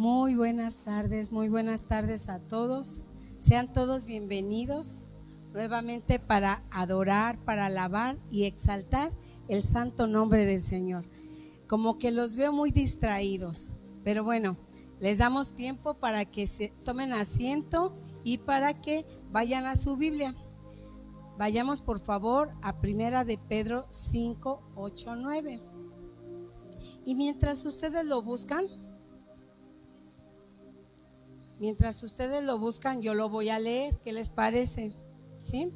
Muy buenas tardes a todos. Sean todos bienvenidos nuevamente para adorar, para alabar y exaltar el santo nombre del Señor. Como que los veo muy distraídos, pero bueno, les damos tiempo para que se tomen asiento y para que vayan a su Biblia. Vayamos por favor a Primera de Pedro 5, 8, 9. Y mientras ustedes lo buscan, yo lo voy a leer. ¿Qué les parece? ¿Sí?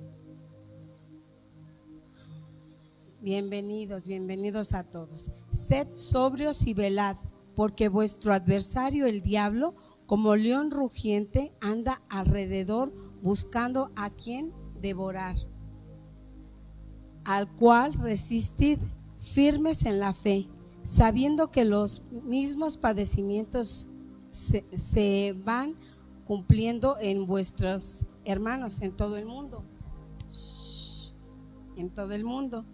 Bienvenidos a todos. Sed sobrios y velad, porque vuestro adversario el diablo, como león rugiente, anda alrededor buscando a quien devorar, al cual resistid firmes en la fe, sabiendo que los mismos padecimientos se van cumpliendo en vuestros hermanos en todo el mundo. En todo el mundo.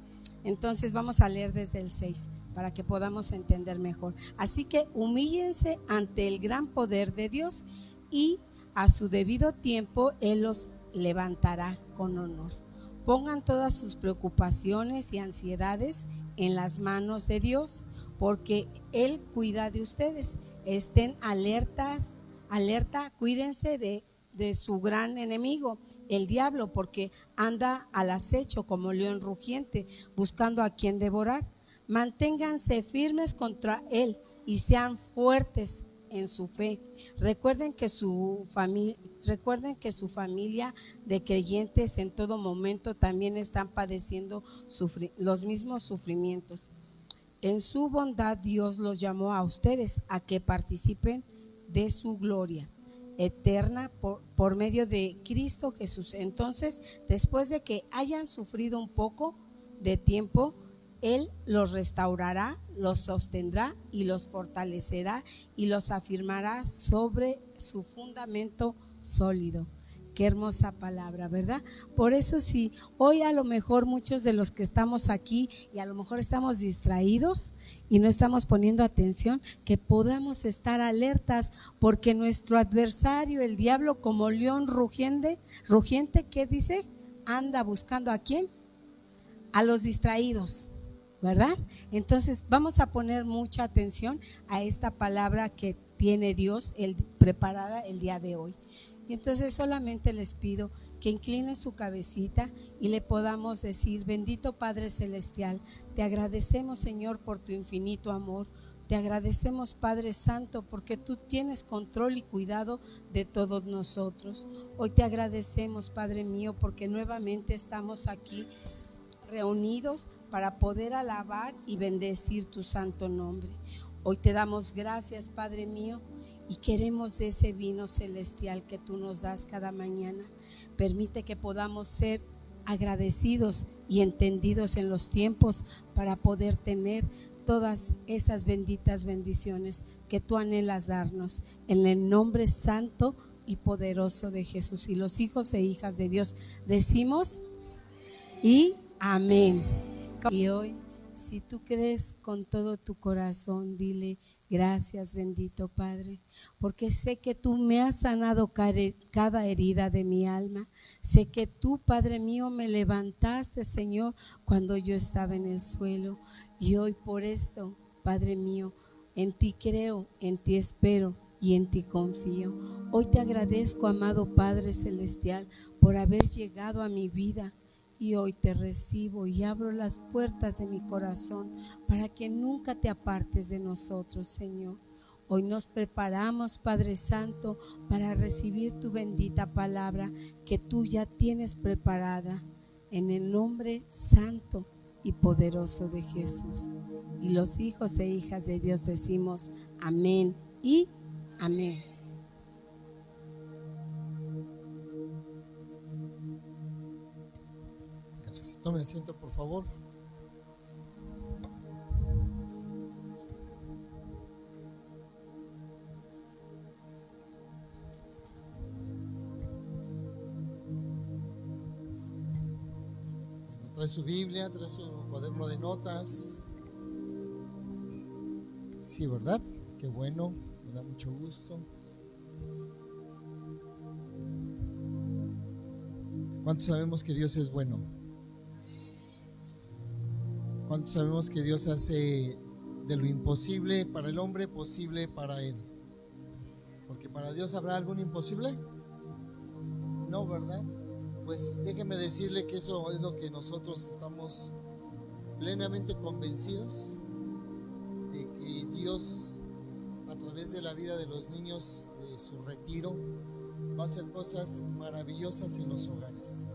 Entonces vamos a leer desde el 6 para que podamos entender mejor. Así que humíllense ante el gran poder de Dios y a su debido tiempo Él los levantará con honor. Pongan todas sus preocupaciones y ansiedades en las manos de Dios, porque Él cuida de ustedes. Estén alerta, cuídense de su gran enemigo, el diablo, porque anda al acecho como león rugiente, buscando a quien devorar. Manténganse firmes contra él y sean fuertes en su fe. Recuerden que su familia de creyentes en todo momento también están padeciendo los mismos sufrimientos. En su bondad Dios los llamó a ustedes a que participen de su gloria eterna por medio de Cristo Jesús. Entonces, después de que hayan sufrido un poco de tiempo, Él los restaurará, los sostendrá y los fortalecerá y los afirmará sobre su fundamento sólido. Qué hermosa palabra, ¿verdad? Por eso sí, hoy a lo mejor muchos de los que estamos aquí y a lo mejor estamos distraídos y no estamos poniendo atención, que podamos estar alertas, porque nuestro adversario, el diablo, como león rugiente, ¿qué dice? Anda buscando ¿a quién? A los distraídos, ¿verdad? Entonces vamos a poner mucha atención a esta palabra que tiene Dios preparada el día de hoy. Y entonces solamente les pido que inclinen su cabecita y le podamos decir: bendito Padre Celestial, te agradecemos, Señor, por tu infinito amor. Te agradecemos, Padre Santo, porque tú tienes control y cuidado de todos nosotros. Hoy te agradecemos, Padre mío, porque nuevamente estamos aquí reunidos para poder alabar y bendecir tu santo nombre. Hoy te damos gracias, Padre mío, y queremos de ese vino celestial que tú nos das cada mañana. Permite que podamos ser agradecidos y entendidos en los tiempos para poder tener todas esas benditas bendiciones que tú anhelas darnos. En el nombre santo y poderoso de Jesús. Y los hijos e hijas de Dios decimos y amén. Y hoy, si tú crees con todo tu corazón, dile: gracias, bendito Padre, porque sé que tú me has sanado cada herida de mi alma. Sé que tú, Padre mío, me levantaste, Señor, cuando yo estaba en el suelo. Y hoy por esto, Padre mío, en ti creo, en ti espero y en ti confío. Hoy te agradezco, amado Padre Celestial, por haber llegado a mi vida. Y hoy te recibo y abro las puertas de mi corazón para que nunca te apartes de nosotros, Señor. Hoy nos preparamos, Padre Santo, para recibir tu bendita palabra que tú ya tienes preparada, en el nombre santo y poderoso de Jesús. Y los hijos e hijas de Dios decimos amén y amén. Tome asiento, por favor. Trae su Biblia, trae su cuaderno de notas. Sí, ¿verdad? Qué bueno. Me da mucho gusto. ¿Cuántos sabemos que Dios es bueno? ¿Cuántos sabemos que Dios hace de lo imposible para el hombre posible para él? Porque para Dios habrá algún imposible. No, ¿verdad? Pues déjeme decirle que eso es lo que nosotros estamos plenamente convencidos de que Dios, a través de la vida de los niños, de su retiro, va a hacer cosas maravillosas en los hogares,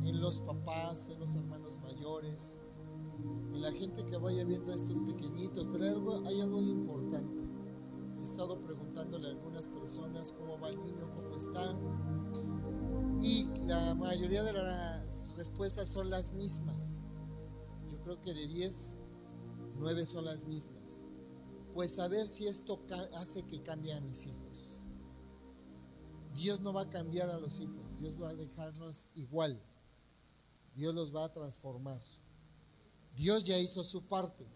en los papás, en los hermanos mayores, en la gente que vaya viendo a estos pequeñitos. Pero hay algo importante. He estado preguntándole a algunas personas cómo va el niño, cómo está, y la mayoría de las respuestas son las mismas. Yo creo que de 10, 9 son las mismas. Pues a ver si esto hace que cambie a mis hijos. Dios no va a cambiar a los hijos, Dios va a dejarnos igual. Dios los va a transformar. Dios ya hizo su parte,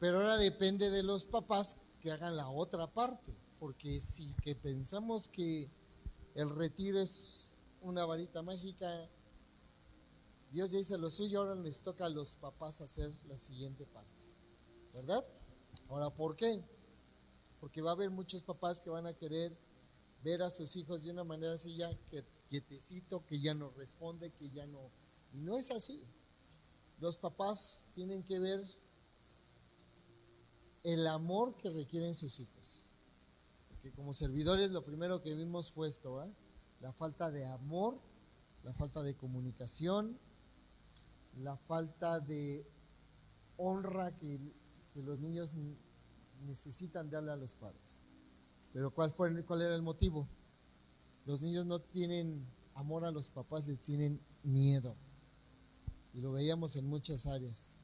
pero ahora depende de los papás que hagan la otra parte. Porque si que pensamos que el retiro es una varita mágica, Dios ya hizo lo suyo, ahora les toca a los papás hacer la siguiente parte, ¿verdad? Ahora, ¿por qué? Porque va a haber muchos papás que van a querer ver a sus hijos de una manera así, ya quietecito, que ya no responde, que ya no. Y no es así. Los papás tienen que ver el amor que requieren sus hijos. Porque como servidores lo primero que vimos fue esto, ¿eh? La falta de amor, la falta de comunicación, la falta de honra que los niños necesitan darle a los padres. Pero ¿cuál era el motivo? Los niños no tienen amor a los papás, les tienen miedo. Y lo veíamos en muchas áreas.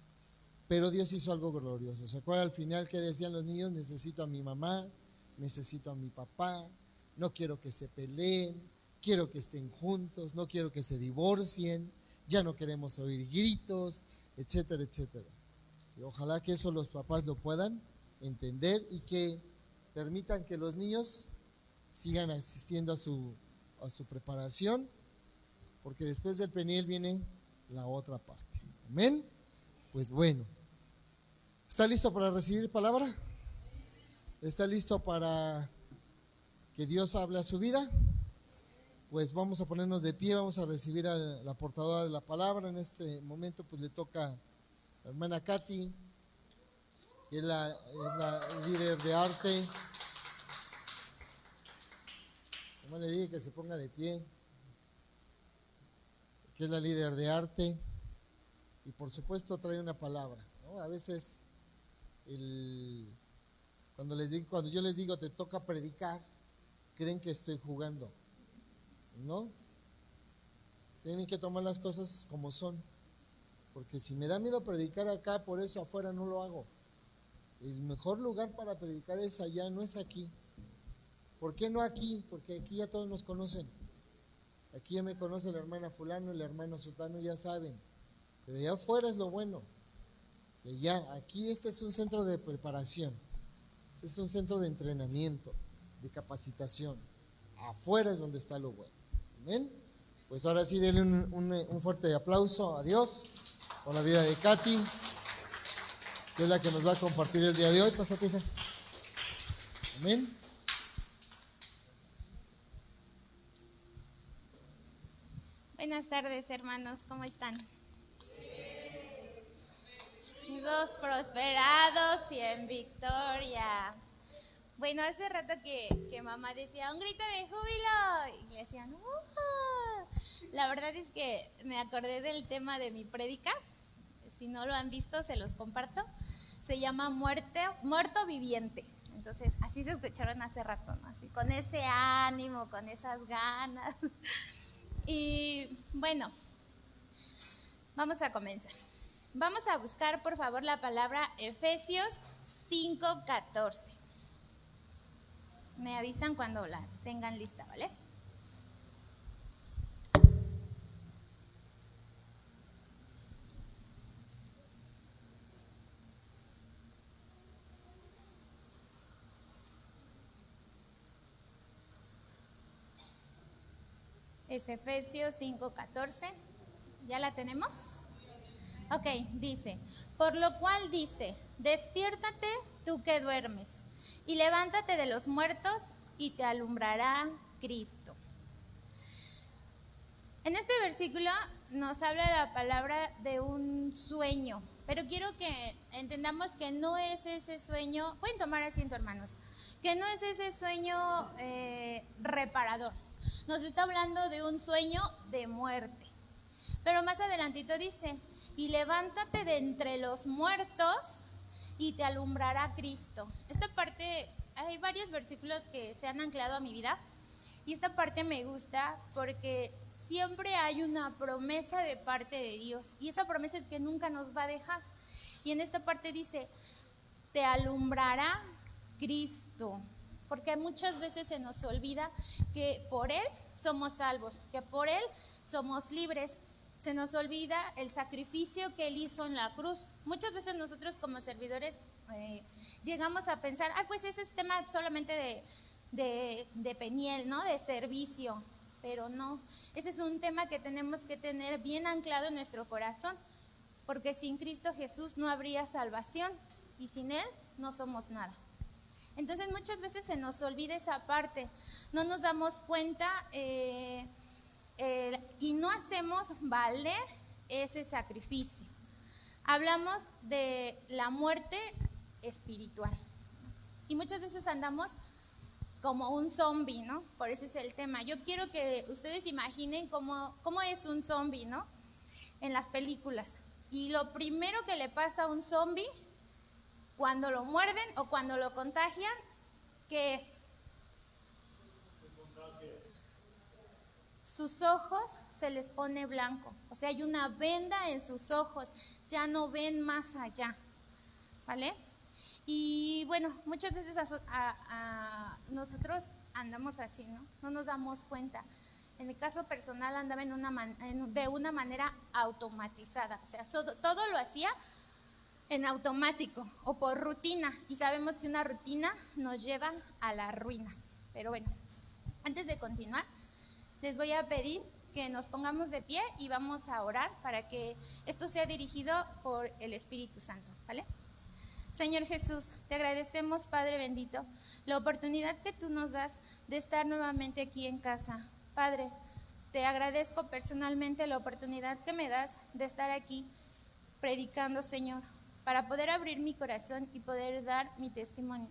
Pero Dios hizo algo glorioso. ¿Se acuerdan al final que decían los niños? Necesito a mi mamá, necesito a mi papá, no quiero que se peleen, quiero que estén juntos, no quiero que se divorcien, ya no queremos oír gritos, etcétera, etcétera. Sí, ojalá que eso los papás lo puedan entender y que permitan que los niños sigan asistiendo a su preparación, porque después del Peniel viene la otra parte. Amén. Pues bueno, ¿está listo para recibir palabra? ¿Está listo para que Dios hable a su vida? Pues vamos a ponernos de pie, vamos a recibir a la portadora de la palabra. En este momento pues le toca a la hermana Katy, que es la líder de arte. Nomás le dije que se ponga de pie, que es la líder de arte, y por supuesto trae una palabra, ¿no? A veces cuando yo les digo te toca predicar, creen que estoy jugando, ¿no? Tienen que tomar las cosas como son, porque si me da miedo predicar acá, por eso afuera no lo hago. El mejor lugar para predicar es allá, no es aquí. ¿Por qué no aquí? Porque aquí ya todos nos conocen. Aquí ya me conoce la hermana fulano, el hermano sotano, ya saben. Pero allá afuera es lo bueno. Y ya, aquí este es un centro de preparación. Este es un centro de entrenamiento, de capacitación. Afuera es donde está lo bueno. ¿Amén? Pues ahora sí, denle un fuerte aplauso a Dios por la vida de Katy, que es la que nos va a compartir el día de hoy. Pásate, hija. Amén. Buenas tardes, hermanos, ¿cómo están? Todos prosperados y en victoria. Bueno, hace rato que mamá decía un grito de júbilo y le decían La verdad es que me acordé del tema de mi prédica. Si no lo han visto, se los comparto. Se llama Muerto Viviente. Entonces, así se escucharon hace rato, ¿no? Así, con ese ánimo, con esas ganas. Y bueno, vamos a comenzar. Vamos a buscar, por favor, la palabra Efesios 5:14. Me avisan cuando la tengan lista, ¿vale? Es Efesios 5:14. ¿Ya la tenemos? Ok, dice, por lo cual dice, despiértate tú que duermes, y levántate de los muertos, y te alumbrará Cristo. En este versículo nos habla la palabra de un sueño, pero quiero que entendamos que no es ese sueño, pueden tomar asiento hermanos, que no es ese sueño reparador. Nos está hablando de un sueño de muerte. Pero más adelantito dice, y levántate de entre los muertos y te alumbrará Cristo. Esta parte, hay varios versículos que se han anclado a mi vida y esta parte me gusta porque siempre hay una promesa de parte de Dios y esa promesa es que nunca nos va a dejar. Y en esta parte dice, te alumbrará Cristo. Porque muchas veces se nos olvida que por Él somos salvos, que por Él somos libres. Se nos olvida el sacrificio que Él hizo en la cruz. Muchas veces nosotros como servidores llegamos a pensar, pues ese es tema solamente de Peniel, ¿no? De servicio. Pero no, ese es un tema que tenemos que tener bien anclado en nuestro corazón. Porque sin Cristo Jesús no habría salvación y sin Él no somos nada. Entonces muchas veces se nos olvida esa parte, no nos damos cuenta y no hacemos valer ese sacrificio. Hablamos de la muerte espiritual y muchas veces andamos como un zombie, ¿no? Por eso es el tema. Yo quiero que ustedes imaginen cómo es un zombie, ¿no? En las películas. Y lo primero que le pasa a un zombie cuando lo muerden o cuando lo contagian, ¿qué es? Sus ojos se les pone blanco, o sea, hay una venda en sus ojos, ya no ven más allá, ¿vale? Y bueno, muchas veces nosotros andamos así, ¿no? No nos damos cuenta. En mi caso personal andaba de una manera automatizada, o sea, todo lo hacía en automático o por rutina y sabemos que una rutina nos lleva a la ruina. Pero bueno, antes de continuar, les voy a pedir que nos pongamos de pie y vamos a orar para que esto sea dirigido por el Espíritu Santo, ¿vale? Señor Jesús, te agradecemos, Padre bendito, la oportunidad que tú nos das de estar nuevamente aquí en casa. Padre, te agradezco personalmente la oportunidad que me das de estar aquí predicando, Señor, para poder abrir mi corazón y poder dar mi testimonio.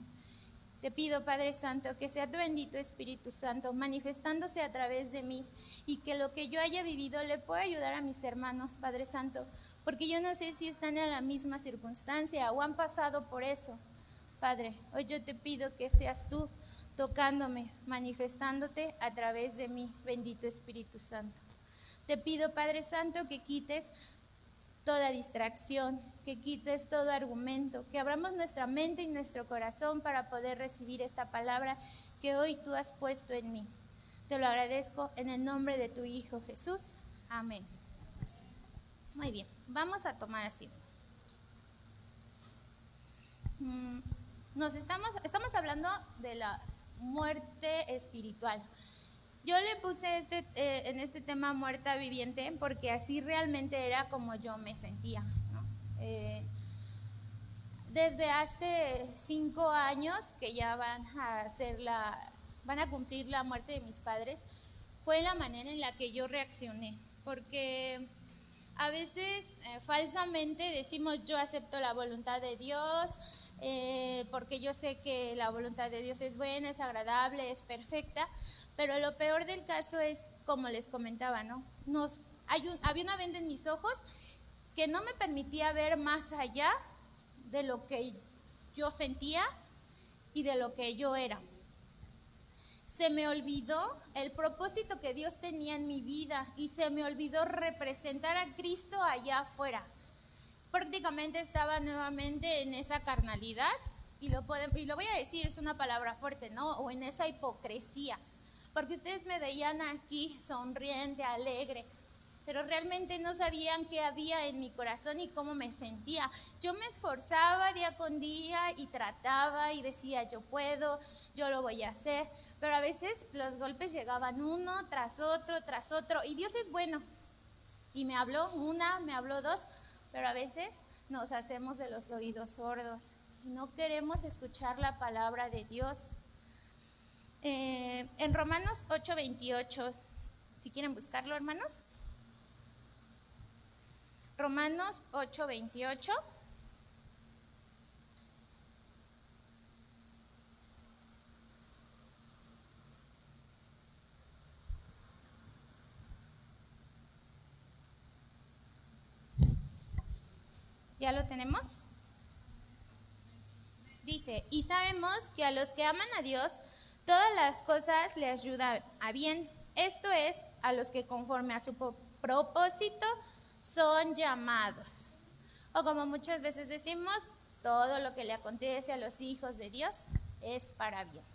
Te pido, Padre Santo, que sea tu bendito Espíritu Santo manifestándose a través de mí y que lo que yo haya vivido le pueda ayudar a mis hermanos, Padre Santo, porque yo no sé si están en la misma circunstancia o han pasado por eso. Padre, hoy yo te pido que seas tú tocándome, manifestándote a través de mí, bendito Espíritu Santo. Te pido, Padre Santo, que quites toda distracción, que quites todo argumento, que abramos nuestra mente y nuestro corazón para poder recibir esta palabra que hoy tú has puesto en mí. Te lo agradezco en el nombre de tu Hijo Jesús. Amén. Muy bien, vamos a tomar asiento. Estamos hablando de la muerte espiritual. Yo le puse en este tema muerta viviente porque así realmente era como yo me sentía, ¿no? Desde hace 5 años que ya van a cumplir la muerte de mis padres, fue la manera en la que yo reaccioné, porque a veces falsamente decimos yo acepto la voluntad de Dios, porque yo sé que la voluntad de Dios es buena, es agradable, es perfecta, pero lo peor del caso es, como les comentaba, ¿no? Había una venda en mis ojos que no me permitía ver más allá de lo que yo sentía y de lo que yo era. Se me olvidó el propósito que Dios tenía en mi vida y se me olvidó representar a Cristo allá afuera. Prácticamente estaba nuevamente en esa carnalidad y lo voy a decir, es una palabra fuerte, ¿no? O en esa hipocresía, porque ustedes me veían aquí sonriente, alegre, pero realmente no sabían qué había en mi corazón y cómo me sentía. Yo me esforzaba día con día y trataba y decía, yo puedo, yo lo voy a hacer, pero a veces los golpes llegaban uno tras otro, y Dios es bueno. Y me habló una, me habló dos, pero a veces nos hacemos de los oídos sordos y no queremos escuchar la palabra de Dios. En Romanos 8:28, si quieren buscarlo, hermanos. Romanos 8:28. ¿Ya lo tenemos? Dice, y sabemos que a los que aman a Dios, todas las cosas le ayudan a bien. Esto es, a los que conforme a su propósito son llamados. O como muchas veces decimos, todo lo que le acontece a los hijos de Dios es para bien.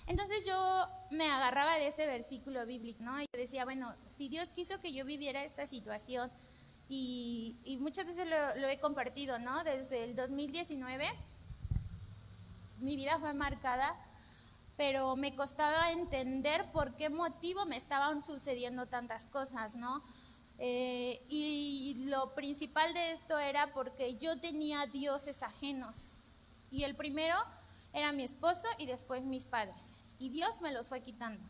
Entonces yo me agarraba de ese versículo bíblico, ¿no? Y yo decía, bueno, si Dios quiso que yo viviera esta situación, y muchas veces lo he compartido, ¿no? Desde el 2019, mi vida fue marcada, pero me costaba entender por qué motivo me estaban sucediendo tantas cosas, ¿no? Y lo principal de esto era porque yo tenía dioses ajenos. Y el primero era mi esposo y después mis padres. Y Dios me los fue quitando.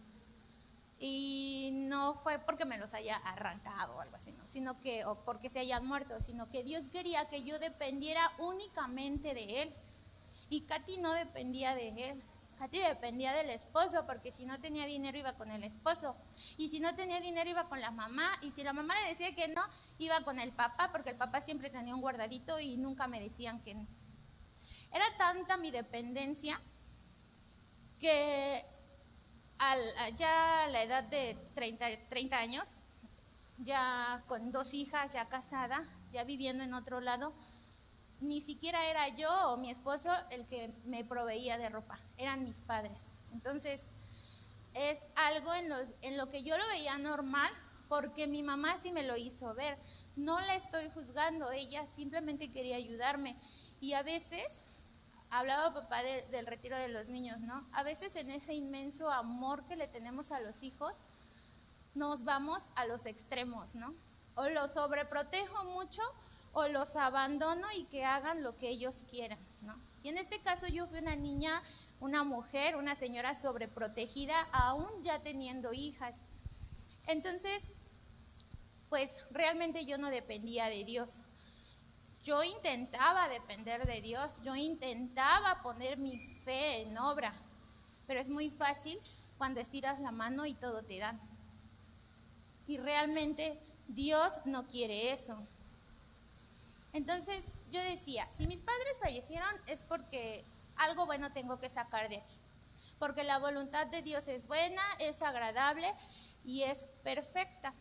Y no fue porque me los haya arrancado o algo así, ¿no? Sino que, o porque se hayan muerto, sino que Dios quería que yo dependiera únicamente de Él. Y Katy no dependía de Él. Katy dependía del esposo, porque si no tenía dinero iba con el esposo. Y si no tenía dinero iba con la mamá. Y si la mamá le decía que no, iba con el papá, porque el papá siempre tenía un guardadito y nunca me decían que no. Era tanta mi dependencia que ya a la edad de 30 años, ya con 2 hijas, ya casada, ya viviendo en otro lado, ni siquiera era yo o mi esposo el que me proveía de ropa, eran mis padres. Entonces es algo en lo que yo lo veía normal, porque mi mamá sí me lo hizo ver. No la estoy juzgando, ella simplemente quería ayudarme. Y a veces, hablaba papá del retiro de los niños, ¿no? A veces en ese inmenso amor que le tenemos a los hijos, nos vamos a los extremos, ¿no? O los sobreprotejo mucho o los abandono y que hagan lo que ellos quieran, ¿no? Y en este caso yo fui una niña, una mujer, una señora sobreprotegida, aún ya teniendo hijas. Entonces, pues realmente yo no dependía de Dios. Yo intentaba depender de Dios, yo intentaba poner mi fe en obra, pero es muy fácil cuando estiras la mano y todo te dan. Y realmente Dios no quiere eso. Entonces yo decía, si mis padres fallecieron es porque algo bueno tengo que sacar de aquí, porque la voluntad de Dios es buena, es agradable y es perfecta.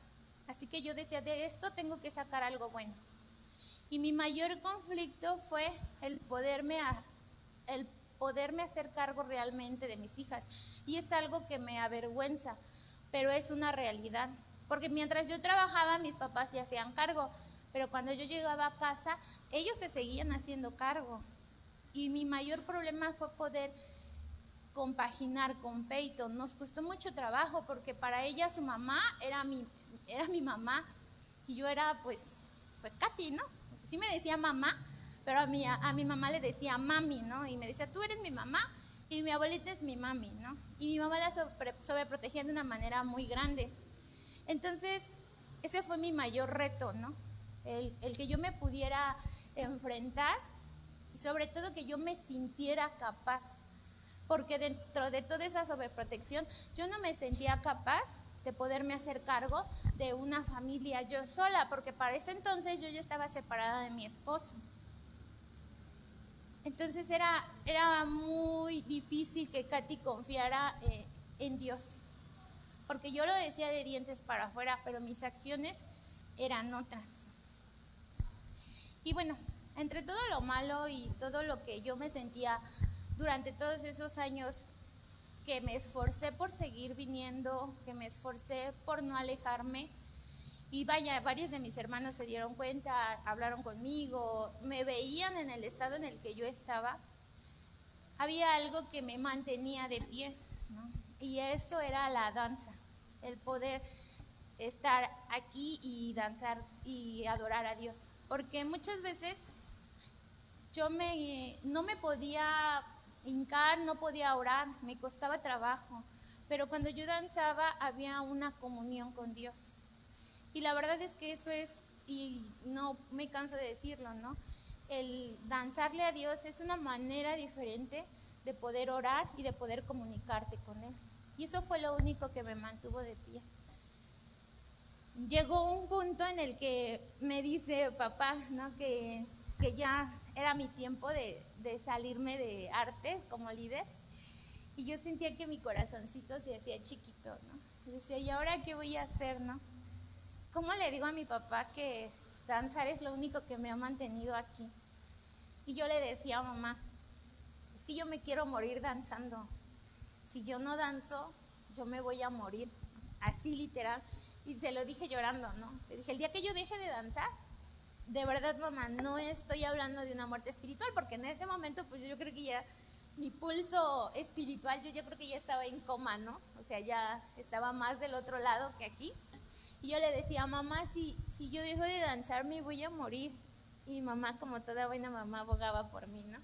Así que yo decía, de esto tengo que sacar algo bueno. Y mi mayor conflicto fue el poderme hacer cargo realmente de mis hijas. Y es algo que me avergüenza, pero es una realidad. Porque mientras yo trabajaba, mis papás se hacían cargo. Pero cuando yo llegaba a casa, ellos se seguían haciendo cargo. Y mi mayor problema fue poder compaginar con Peyton. Nos costó mucho trabajo porque para ella su mamá era mi mamá. Y yo era pues Katy, ¿no? Sí me decía mamá, pero a mi mamá le decía mami, ¿no? Y me decía, tú eres mi mamá y mi abuelita es mi mami, ¿no? Y mi mamá la sobreprotegía de una manera muy grande. Entonces, ese fue mi mayor reto, ¿no? El que yo me pudiera enfrentar y sobre todo que yo me sintiera capaz. Porque dentro de toda esa sobreprotección, yo no me sentía capaz de poderme hacer cargo de una familia yo sola, porque para ese entonces yo ya estaba separada de mi esposo. Entonces era muy difícil que Katy confiara en Dios, porque yo lo decía de dientes para afuera, pero mis acciones eran otras. Y bueno, entre todo lo malo y todo lo que yo me sentía durante todos esos años, que me esforcé por seguir viniendo, que me esforcé por no alejarme, Y vaya, varios de mis hermanos se dieron cuenta, hablaron conmigo, me veían en el estado en el que yo estaba. Había algo que me mantenía de pie, ¿no? Y eso era la danza, el poder estar aquí y danzar y adorar a Dios. Porque muchas veces yo no me podía hincar, no podía orar, me costaba trabajo. Pero cuando yo danzaba había una comunión con Dios. Y la verdad es que eso es, y no me canso de decirlo, ¿no? El danzarle a Dios es una manera diferente de poder orar y de poder comunicarte con Él. Y eso fue lo único que me mantuvo de pie. Llegó un punto en el que me dice papá, ¿no? que ya era mi tiempo de salirme de artes como líder. Y yo sentía que mi corazoncito se hacía chiquito, ¿no? Y decía, ¿y ahora qué voy a hacer, no? ¿Cómo le digo a mi papá que danzar es lo único que me ha mantenido aquí? Y yo le decía a mamá, es que yo me quiero morir danzando. Si yo no danzo, yo me voy a morir. Así literal. Y se lo dije llorando, ¿no? Le dije, el día que yo deje de danzar, de verdad, mamá, no estoy hablando de una muerte espiritual, porque en ese momento, pues yo creo que ya mi pulso espiritual, yo creo que ya estaba en coma, ¿no? O sea, ya estaba más del otro lado que aquí. Y yo le decía, mamá, si yo dejo de danzar, me voy a morir. Y mamá, como toda buena mamá, abogaba por mí, ¿no?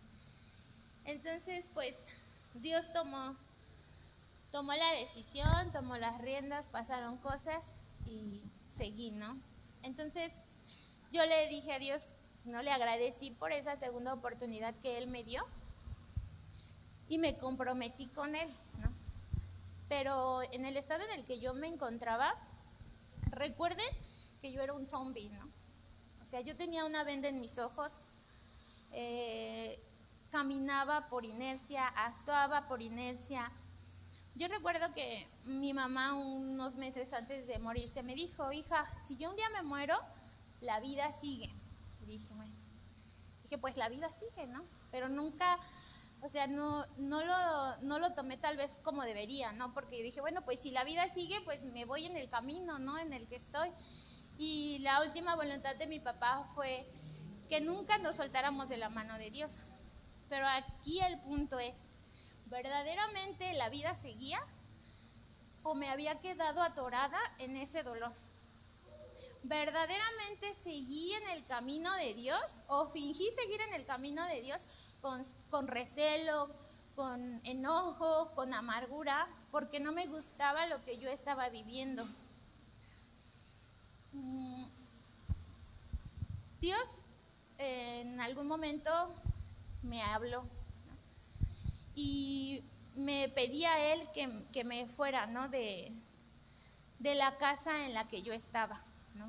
Entonces, pues, Dios tomó la decisión, tomó las riendas, pasaron cosas y seguí, ¿no? Entonces, yo le dije a Dios, no, le agradecí por esa segunda oportunidad que Él me dio y me comprometí con Él, ¿no? Pero en el estado en el que yo me encontraba, recuerden que yo era un zombie, ¿no? O sea, yo tenía una venda en mis ojos, caminaba por inercia, actuaba por inercia. Yo recuerdo que mi mamá unos meses antes de morirse me dijo, hija, si yo un día me muero, la vida sigue. Y dije, bueno, pues la vida sigue, ¿no? Pero nunca, o sea, no lo tomé tal vez como debería, ¿no? Porque dije, bueno, pues si la vida sigue, pues me voy en el camino, ¿no? En el que estoy. Y la última voluntad de mi papá fue que nunca nos soltáramos de la mano de Dios. Pero aquí el punto es, ¿verdaderamente la vida seguía o me había quedado atorada en ese dolor? ¿Verdaderamente seguí en el camino de Dios o fingí seguir en el camino de Dios con recelo, con enojo, con amargura, porque no me gustaba lo que yo estaba viviendo? Dios en algún momento me habló, ¿no? Y me pedía a Él que me fuera, ¿no? de la casa en la que yo estaba, ¿no?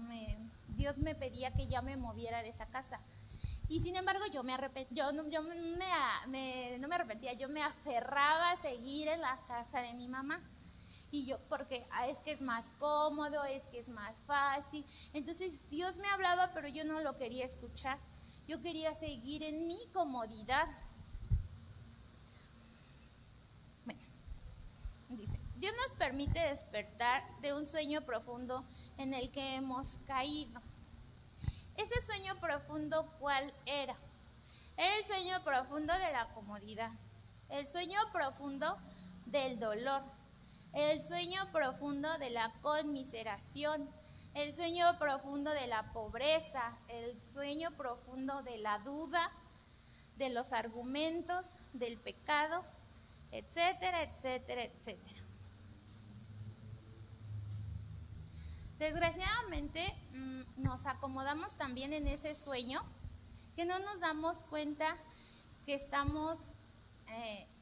Dios me pedía que ya me moviera de esa casa. Y sin embargo yo me arrepentía, no me arrepentía, yo me aferraba a seguir en la casa de mi mamá. Y yo, porque es que es más cómodo, es que es más fácil. Entonces Dios me hablaba, pero yo no lo quería escuchar. Yo quería seguir en mi comodidad. Bueno, dice, Dios nos permite despertar de un sueño profundo en el que hemos caído. Ese sueño profundo, ¿cuál era? Era el sueño profundo de la comodidad, el sueño profundo del dolor, el sueño profundo de la conmiseración, el sueño profundo de la pobreza, el sueño profundo de la duda, de los argumentos, del pecado, etcétera, etcétera, etcétera. Desgraciadamente nos acomodamos también en ese sueño que no nos damos cuenta que estamos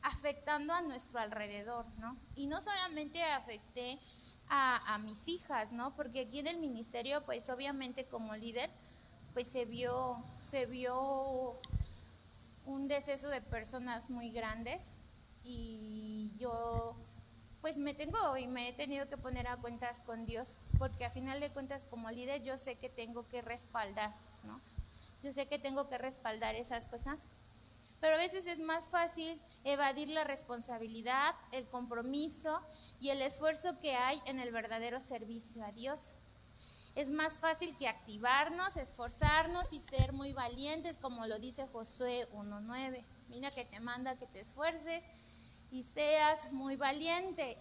afectando a nuestro alrededor, ¿no? Y no solamente afecté a mis hijas, ¿no? Porque aquí en el ministerio, pues obviamente como líder, pues se vio un deceso de personas muy grandes y yo pues me he tenido que poner a cuentas con Dios, porque a final de cuentas como líder yo sé que tengo que respaldar, ¿no? Yo sé que tengo que respaldar esas cosas, pero a veces es más fácil evadir la responsabilidad, el compromiso y el esfuerzo que hay en el verdadero servicio a Dios. es más fácil que activarnos, esforzarnos y ser muy valientes, como lo dice Josué 1:9. Mira que te manda que te esfuerces y seas muy valiente.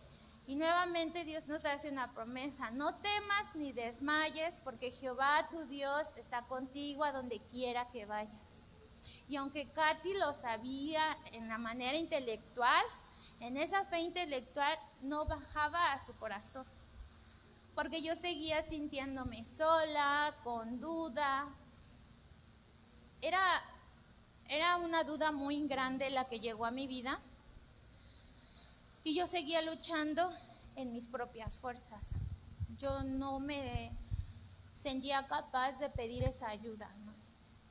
Y nuevamente Dios nos hace una promesa: no temas ni desmayes, porque Jehová tu Dios está contigo a donde quiera que vayas. Y aunque Katy lo sabía en la manera intelectual, en esa fe intelectual no bajaba a su corazón, porque yo seguía sintiéndome sola, con duda. Era una duda muy grande la que llegó a mi vida, y yo seguía luchando en mis propias fuerzas. Yo no me sentía capaz de pedir esa ayuda,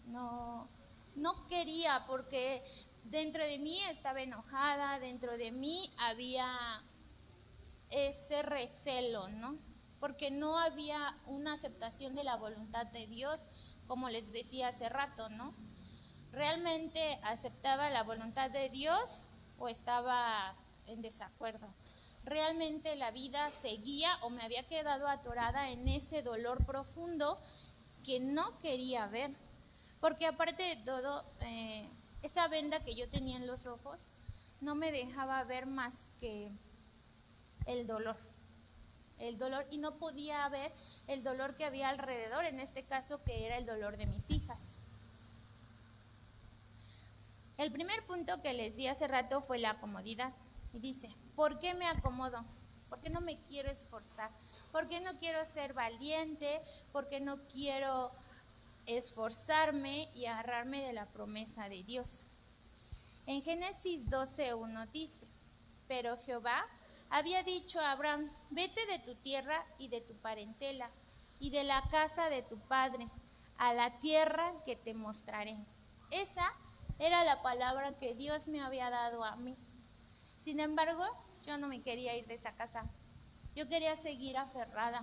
no quería, porque dentro de mí estaba enojada, dentro de mí había ese recelo, ¿no? Porque no había una aceptación de la voluntad de Dios, como les decía hace rato, ¿no? ¿Realmente aceptaba la voluntad de Dios o estaba en desacuerdo? ¿Realmente la vida seguía o me había quedado atorada en ese dolor profundo que no quería ver? Porque aparte de todo, esa venda que yo tenía en los ojos no me dejaba ver más que el dolor, y no podía ver el dolor que había alrededor, en este caso que era el dolor de mis hijas. El primer punto que les di hace rato fue la comodidad. Y dice: ¿por qué me acomodo? ¿Por qué no me quiero esforzar? ¿Por qué no quiero ser valiente? ¿Por qué no quiero esforzarme y agarrarme de la promesa de Dios? En Génesis 12:1 dice: pero Jehová había dicho a Abraham: vete de tu tierra y de tu parentela y de la casa de tu padre a la tierra que te mostraré. Esa era la palabra que Dios me había dado a mí. Sin embargo, yo no me quería ir de esa casa. Yo quería seguir aferrada,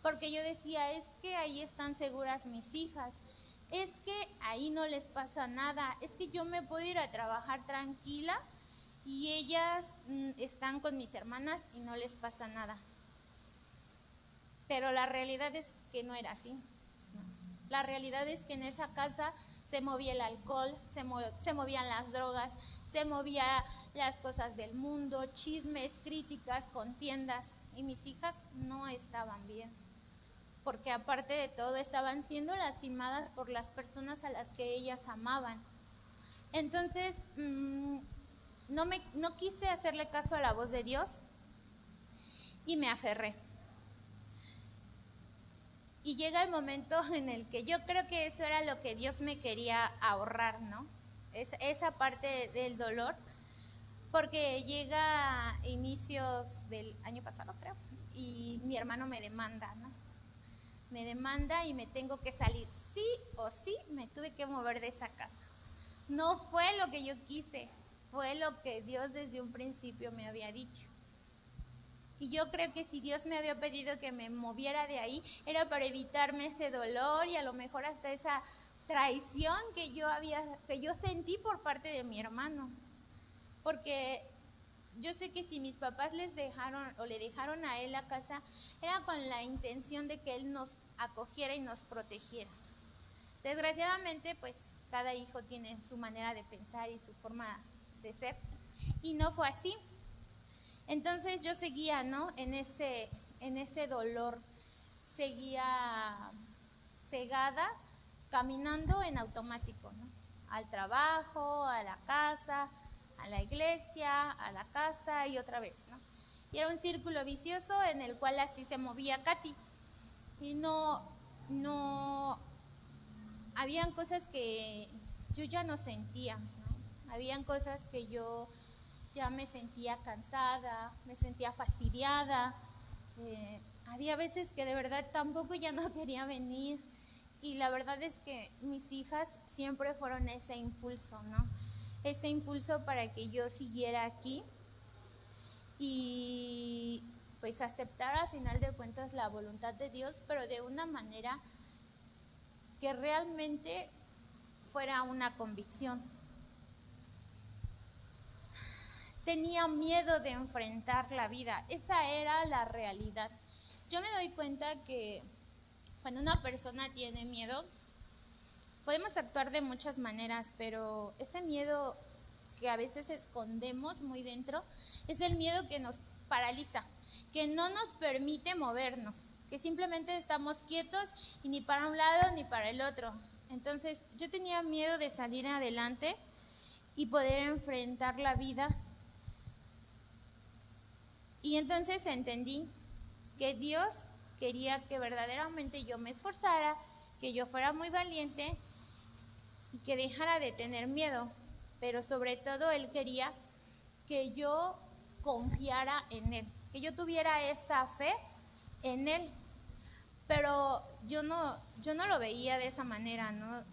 porque yo decía: es que ahí están seguras mis hijas, es que ahí no les pasa nada, es que yo me puedo ir a trabajar tranquila y ellas están con mis hermanas y no les pasa nada. Pero la realidad es que no era así. La realidad es que en esa casa se movía el alcohol, se movían las drogas, se movían las cosas del mundo, chismes, críticas, contiendas, y mis hijas no estaban bien, porque aparte de todo estaban siendo lastimadas por las personas a las que ellas amaban. Entonces, no quise hacerle caso a la voz de Dios y me aferré. Y llega el momento en el que yo creo que eso era lo que Dios me quería ahorrar, ¿no? Esa parte del dolor, porque llega a inicios del año pasado, creo, y mi hermano me demanda, ¿no? Me demanda y me tengo que salir. Sí o sí me tuve que mover de esa casa. No fue lo que yo quise, fue lo que Dios desde un principio me había dicho. Y yo creo que si Dios me había pedido que me moviera de ahí, era para evitarme ese dolor y a lo mejor hasta esa traición que yo sentí por parte de mi hermano. Porque yo sé que si mis papás le dejaron a él la casa, era con la intención de que él nos acogiera y nos protegiera. Desgraciadamente, pues cada hijo tiene su manera de pensar y su forma de ser, y no fue así. Entonces yo seguía, ¿no? En ese dolor, seguía cegada, caminando en automático, ¿no? Al trabajo, a la casa, a la iglesia, a la casa y otra vez, ¿no? Y era un círculo vicioso en el cual así se movía Katy. Y no, habían cosas que yo ya no sentía, ¿no? Habían cosas que yo ya me sentía cansada, me sentía fastidiada. Había veces que de verdad tampoco ya no quería venir. Y la verdad es que mis hijas siempre fueron ese impulso, ¿no? Ese impulso para que yo siguiera aquí y pues aceptar a final de cuentas la voluntad de Dios, pero de una manera que realmente fuera una convicción. Tenía miedo de enfrentar la vida, esa era la realidad. Yo me doy cuenta que Cuando una persona tiene miedo, podemos actuar de muchas maneras, pero ese miedo que a veces escondemos muy dentro es el miedo que nos paraliza, que no nos permite movernos, que simplemente estamos quietos y ni para un lado ni para el otro. Entonces yo tenía miedo de salir adelante y poder enfrentar la vida. Y entonces entendí que Dios quería que verdaderamente yo me esforzara, que yo fuera muy valiente y que dejara de tener miedo. Pero sobre todo Él quería que yo confiara en Él, que yo tuviera esa fe en Él. Pero yo no lo veía de esa manera, ¿no?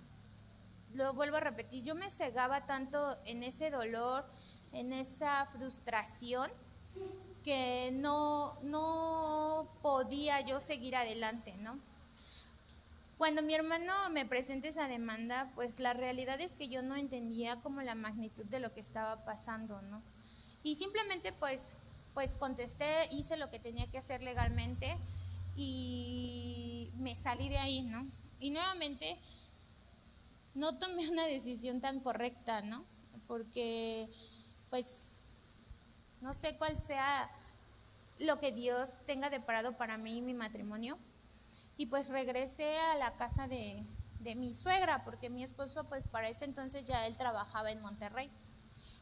Lo vuelvo a repetir, yo me cegaba tanto en ese dolor, en esa frustración, que no podía yo seguir adelante, ¿no? Cuando mi hermano me presenta esa demanda, pues la realidad es que yo no entendía como la magnitud de lo que estaba pasando, ¿no? Y simplemente pues contesté, hice lo que tenía que hacer legalmente y me salí de ahí, ¿no? Y nuevamente no tomé una decisión tan correcta, ¿no? Porque pues no sé cuál sea lo que Dios tenga deparado para mí y mi matrimonio. Y pues regresé a la casa de mi suegra, porque mi esposo pues para ese entonces ya él trabajaba en Monterrey.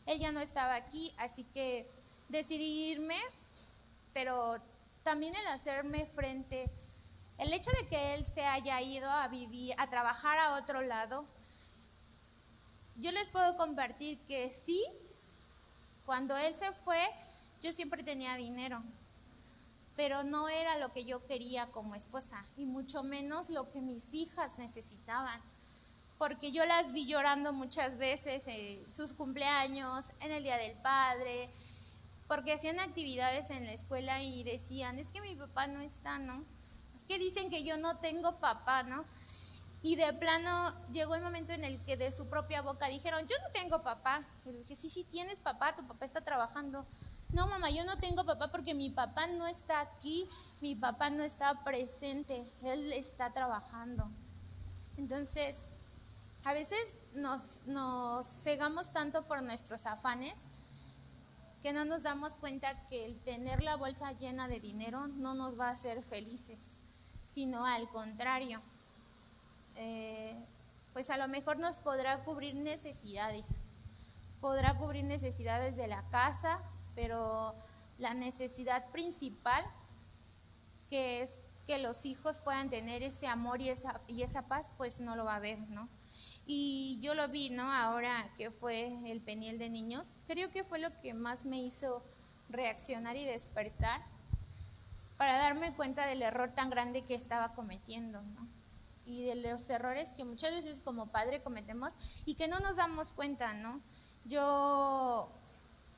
Él ya no estaba aquí, así que decidí irme, pero también el hacerme frente, el hecho de que él se haya ido a vivir, a trabajar a otro lado, yo les puedo compartir que sí, cuando él se fue, yo siempre tenía dinero, pero no era lo que yo quería como esposa, y mucho menos lo que mis hijas necesitaban, porque yo las vi llorando muchas veces en sus cumpleaños, en el Día del Padre, porque hacían actividades en la escuela y decían, es que mi papá no está, ¿no? Es que dicen que yo no tengo papá, ¿no? Y de plano llegó el momento en el que de su propia boca dijeron, yo no tengo papá. Y le dije, sí tienes papá, tu papá está trabajando. No, mamá, yo no tengo papá porque mi papá no está aquí, mi papá no está presente, él está trabajando. Entonces, a veces nos cegamos tanto por nuestros afanes que no nos damos cuenta que el tener la bolsa llena de dinero no nos va a hacer felices, sino al contrario. Pues a lo mejor nos podrá cubrir necesidades de la casa, pero la necesidad principal, que es que los hijos puedan tener ese amor y esa paz, pues no lo va a haber, ¿no? Y yo lo vi, ¿no? Ahora que fue el Peniel de niños, creo que fue lo que más me hizo reaccionar y despertar para darme cuenta del error tan grande que estaba cometiendo, ¿no? Y de los errores que muchas veces como padre cometemos y que no nos damos cuenta, ¿no? Yo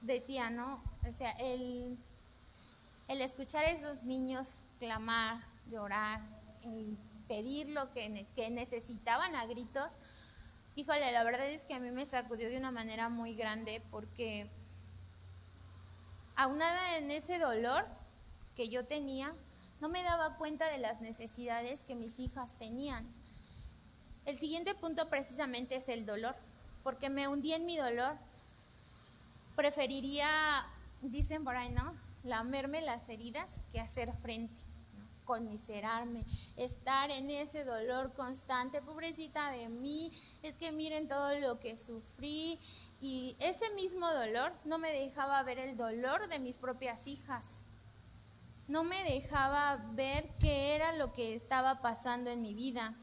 decía, ¿no? O sea, el escuchar a esos niños clamar, llorar y pedir lo que necesitaban a gritos, híjole, la verdad es que a mí me sacudió de una manera muy grande, porque aunada en ese dolor que yo tenía, no me daba cuenta de las necesidades que mis hijas tenían. El siguiente punto precisamente es el dolor, porque me hundí en mi dolor. Preferiría, dicen por ahí, ¿no?, lamerme las heridas que hacer frente, ¿no?, conmiserarme, estar en ese dolor constante. Pobrecita de mí, es que miren todo lo que sufrí. Y ese mismo dolor no me dejaba ver el dolor de mis propias hijas. No me dejaba ver qué era lo que estaba pasando en mi vida.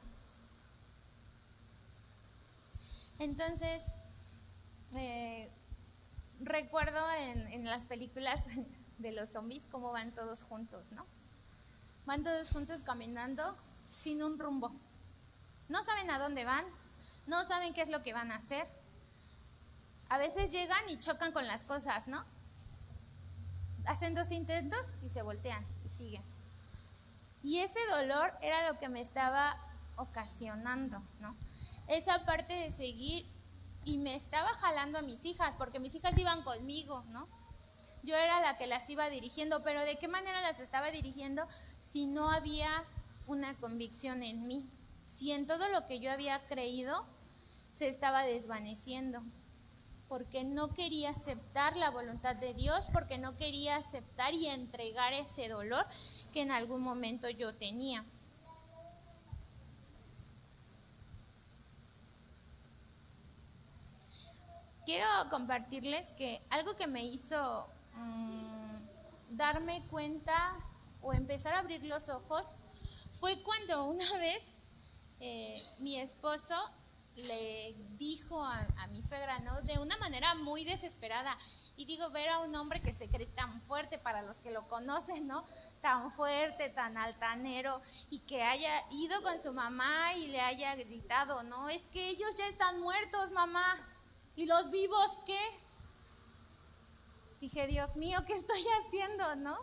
Entonces, recuerdo en las películas de los zombies cómo van todos juntos, ¿no? Van todos juntos caminando sin un rumbo. No saben a dónde van, no saben qué es lo que van a hacer. A veces llegan y chocan con las cosas, ¿no? Hacen 2 intentos y se voltean y siguen. Y ese dolor era lo que me estaba ocasionando, ¿no? Esa parte de seguir, y me estaba jalando a mis hijas, porque mis hijas iban conmigo, ¿no? Yo era la que las iba dirigiendo, pero ¿de qué manera las estaba dirigiendo si no había una convicción en mí. Si en todo lo que yo había creído se estaba desvaneciendo, porque no quería aceptar la voluntad de Dios, porque no quería aceptar y entregar ese dolor que en algún momento yo tenía. Quiero compartirles que algo que me hizo darme cuenta o empezar a abrir los ojos fue cuando una vez mi esposo le dijo a mi suegra, ¿no? De una manera muy desesperada. Y digo, ver a un hombre que se cree tan fuerte, para los que lo conocen, ¿no? Tan fuerte, tan altanero, y que haya ido con su mamá y le haya gritado, ¿no? Es que ellos ya están muertos, mamá. ¿Y los vivos qué? Dije, Dios mío, ¿qué estoy haciendo, no?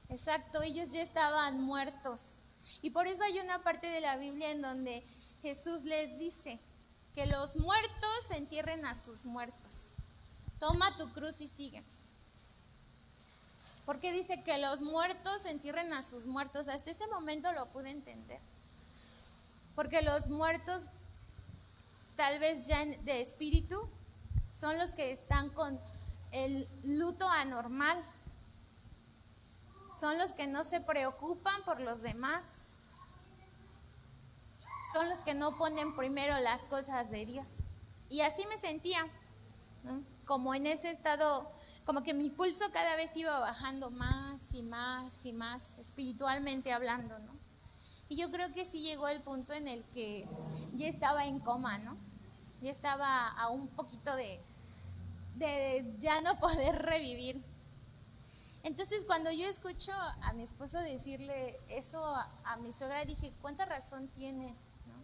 Exacto, ellos ya estaban muertos. Y por eso hay una parte de la Biblia en donde Jesús les dice que los muertos entierren a sus muertos. Toma tu cruz y sígueme. Porque dice que los muertos entierren a sus muertos. Hasta ese momento lo pude entender. Porque los muertos, tal vez ya de espíritu, son los que están con el luto anormal. Son los que no se preocupan por los demás. Son los que no ponen primero las cosas de Dios. Y así me sentía, ¿no? Como en ese estado, como que mi pulso cada vez iba bajando más y más y más, espiritualmente hablando, ¿no? Y yo creo que sí llegó el punto en el que ya estaba en coma, ¿no? Ya estaba a un poquito de ya no poder revivir. Entonces, cuando yo escucho a mi esposo decirle eso a mi suegra, dije, ¿cuánta razón tiene? ¿No?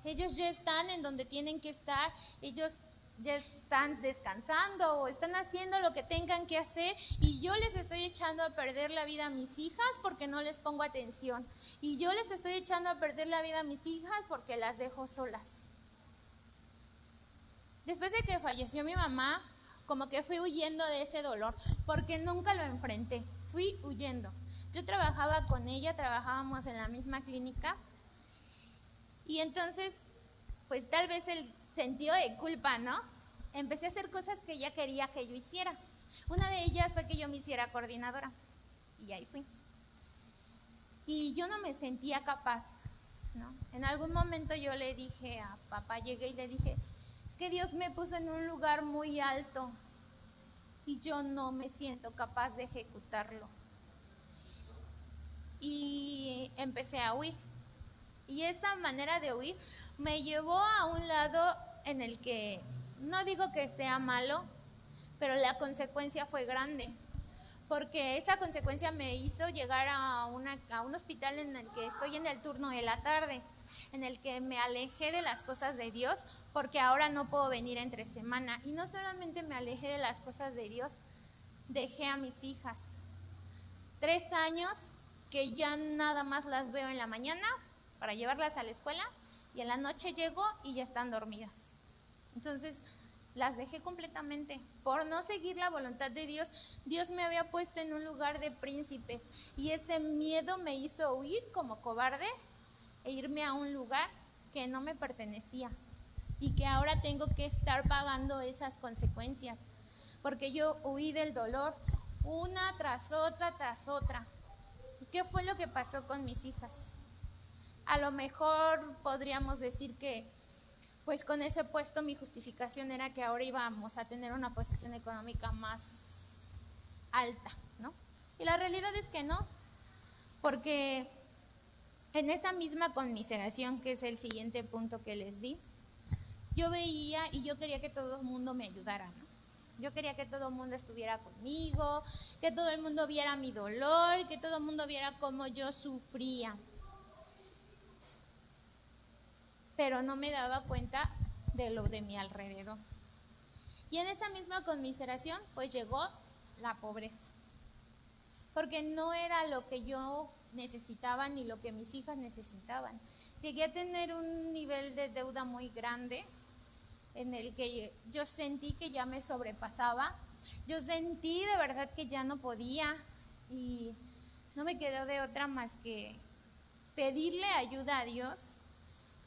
Ellos ya están en donde tienen que estar, ellos ya están descansando o están haciendo lo que tengan que hacer, y yo les estoy echando a perder la vida a mis hijas porque no les pongo atención, y yo les estoy echando a perder la vida a mis hijas porque las dejo solas. Después de que falleció mi mamá, como que fui huyendo de ese dolor, porque nunca lo enfrenté, fui huyendo. Yo trabajaba con ella, trabajábamos en la misma clínica, y entonces, pues tal vez el sentido de culpa, ¿no? Empecé a hacer cosas que ella quería que yo hiciera. Una de ellas fue que yo me hiciera coordinadora, y ahí fui. Y yo no me sentía capaz, ¿no? En algún momento yo le dije a papá, llegué y le dije, es que Dios me puso en un lugar muy alto y yo no me siento capaz de ejecutarlo. Y empecé a huir. Y esa manera de huir me llevó a un lado en el que, no digo que sea malo, pero la consecuencia fue grande. Porque esa consecuencia me hizo llegar a un hospital en el que estoy en el turno de la tarde, en el que me alejé de las cosas de Dios, porque ahora no puedo venir entre semana. Y no solamente me alejé de las cosas de Dios, dejé a mis hijas. 3 años que ya nada más las veo en la mañana para llevarlas a la escuela, y en la noche llego y ya están dormidas. Entonces las dejé completamente por no seguir la voluntad de Dios. Dios me había puesto en un lugar de príncipes, y ese miedo me hizo huir como cobarde e irme a un lugar que no me pertenecía, y que ahora tengo que estar pagando esas consecuencias, porque yo huí del dolor una tras otra tras otra. ¿Y qué fue lo que pasó con mis hijas? A lo mejor podríamos decir que pues con ese puesto mi justificación era que ahora íbamos a tener una posición económica más alta, ¿no? Y la realidad es que no, porque en esa misma conmiseración, que es el siguiente punto que les di, yo veía y yo quería que todo el mundo me ayudara, ¿no? Yo quería que todo el mundo estuviera conmigo, que todo el mundo viera mi dolor, que todo el mundo viera cómo yo sufría. Pero no me daba cuenta de lo de mi alrededor. Y en esa misma conmiseración, pues llegó la pobreza. Porque no era lo que yo necesitaba ni lo que mis hijas necesitaban. Llegué a tener un nivel de deuda muy grande, en el que yo sentí que ya me sobrepasaba. Yo sentí de verdad que ya no podía, y no me quedó de otra más que pedirle ayuda a Dios,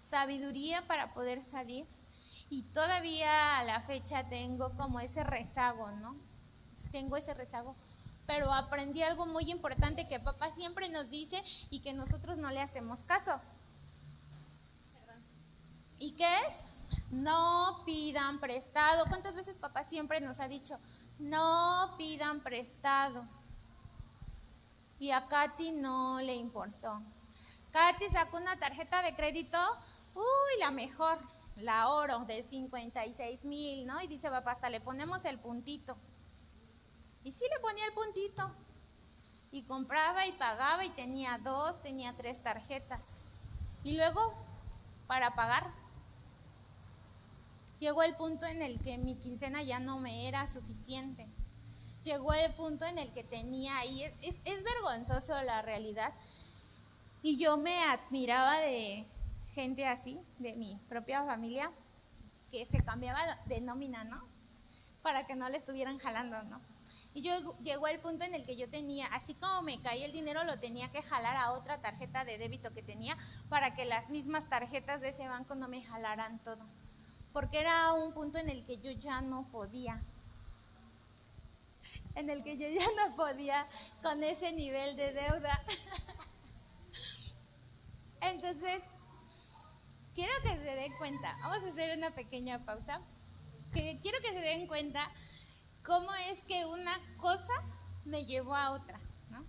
sabiduría para poder salir. Y todavía a la fecha tengo como ese rezago, ¿no? Tengo ese rezago. Pero aprendí algo muy importante que papá siempre nos dice y que nosotros no le hacemos caso. ¿Y qué es? No pidan prestado. ¿Cuántas veces papá siempre nos ha dicho, no pidan prestado? Y a Katy no le importó. Katy sacó una tarjeta de crédito, la mejor, la oro, de 56,000, ¿no? Y dice papá, hasta le ponemos el puntito. Y sí le ponía el puntito. Y compraba y pagaba y tenía 2, tenía 3 tarjetas. Y luego, para pagar, llegó el punto en el que mi quincena ya no me era suficiente. Llegó el punto en el que tenía ahí, es vergonzoso la realidad. Y yo me admiraba de gente así, de mi propia familia, que se cambiaba de nómina, ¿no? Para que no le estuvieran jalando, ¿no? Y llegó el punto en el que yo tenía, así como me caía el dinero, lo tenía que jalar a otra tarjeta de débito que tenía para que las mismas tarjetas de ese banco no me jalaran todo. Porque era un punto en el que yo ya no podía. En el que yo ya no podía con ese nivel de deuda. Entonces, quiero que se den cuenta, vamos a hacer una pequeña pausa, quiero que se den cuenta cómo es que una cosa me llevó a otra, ¿no?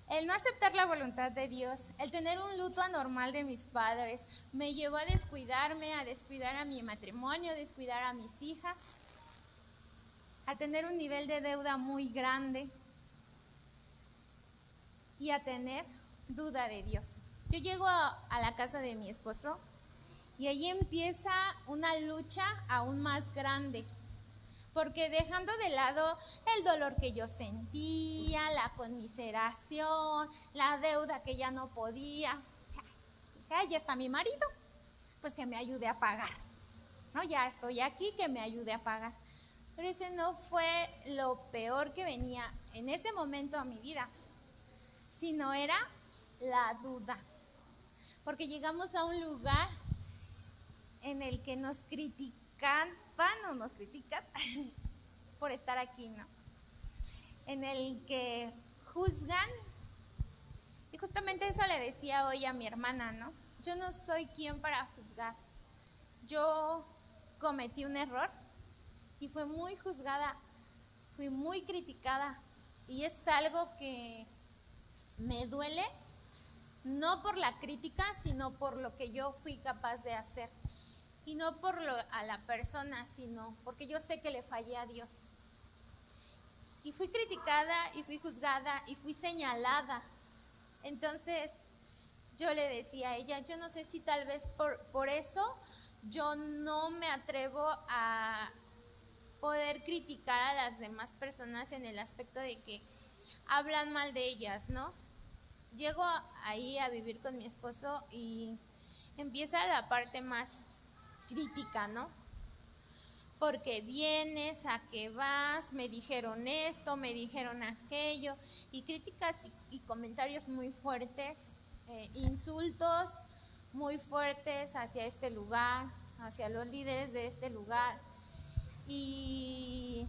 El no aceptar la voluntad de Dios, el tener un luto anormal de mis padres, me llevó a descuidarme, a descuidar a mi matrimonio, a descuidar a mis hijas, a tener un nivel de deuda muy grande y a tener duda de Dios. Yo llego a la casa de mi esposo y ahí empieza una lucha aún más grande, porque dejando de lado el dolor que yo sentía, la conmiseración, la deuda que ya no podía, ya está mi marido, pues que me ayude a pagar, ¿no? Ya estoy aquí, que me ayude a pagar. Pero ese no fue lo peor que venía en ese momento a mi vida, sino era la duda. Porque llegamos a un lugar en el que nos critican por estar aquí, ¿no? En el que juzgan. Y justamente eso le decía hoy a mi hermana, ¿no? Yo no soy quien para juzgar. Yo cometí un error y fui muy juzgada, fui muy criticada. Y es algo que me duele, no por la crítica, sino por lo que yo fui capaz de hacer. Y no por a la persona, sino porque yo sé que le fallé a Dios. Y fui criticada, y fui juzgada, y fui señalada. Entonces, yo le decía a ella, yo no sé si tal vez por eso yo no me atrevo a poder criticar a las demás personas en el aspecto de que hablan mal de ellas, ¿no? Llego ahí a vivir con mi esposo y empieza la parte más crítica, ¿no? Porque vienes, a qué vas, me dijeron esto, me dijeron aquello, y críticas y comentarios muy fuertes, insultos muy fuertes hacia este lugar, hacia los líderes de este lugar. Y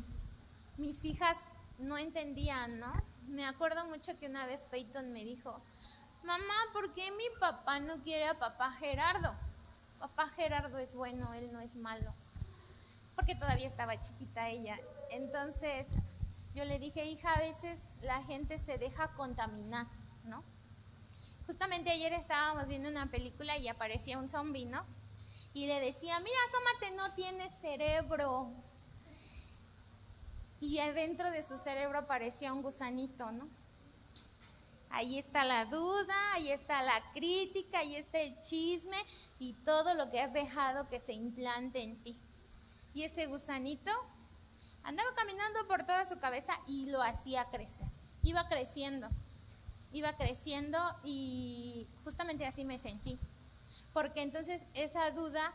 mis hijas no entendían, ¿no? Me acuerdo mucho que una vez Peyton me dijo, mamá, ¿por qué mi papá no quiere a papá Gerardo? Papá Gerardo es bueno, él no es malo. Porque todavía estaba chiquita ella. Entonces yo le dije, hija, a veces la gente se deja contaminar, ¿no? Justamente ayer estábamos viendo una película y aparecía un zombie, ¿no? Y le decía, mira, asómate, no tiene cerebro. Y adentro de su cerebro aparecía un gusanito, ¿no? Ahí está la duda, ahí está la crítica, ahí está el chisme y todo lo que has dejado que se implante en ti. Y ese gusanito andaba caminando por toda su cabeza y lo hacía crecer. Iba creciendo y justamente así me sentí. Porque entonces esa duda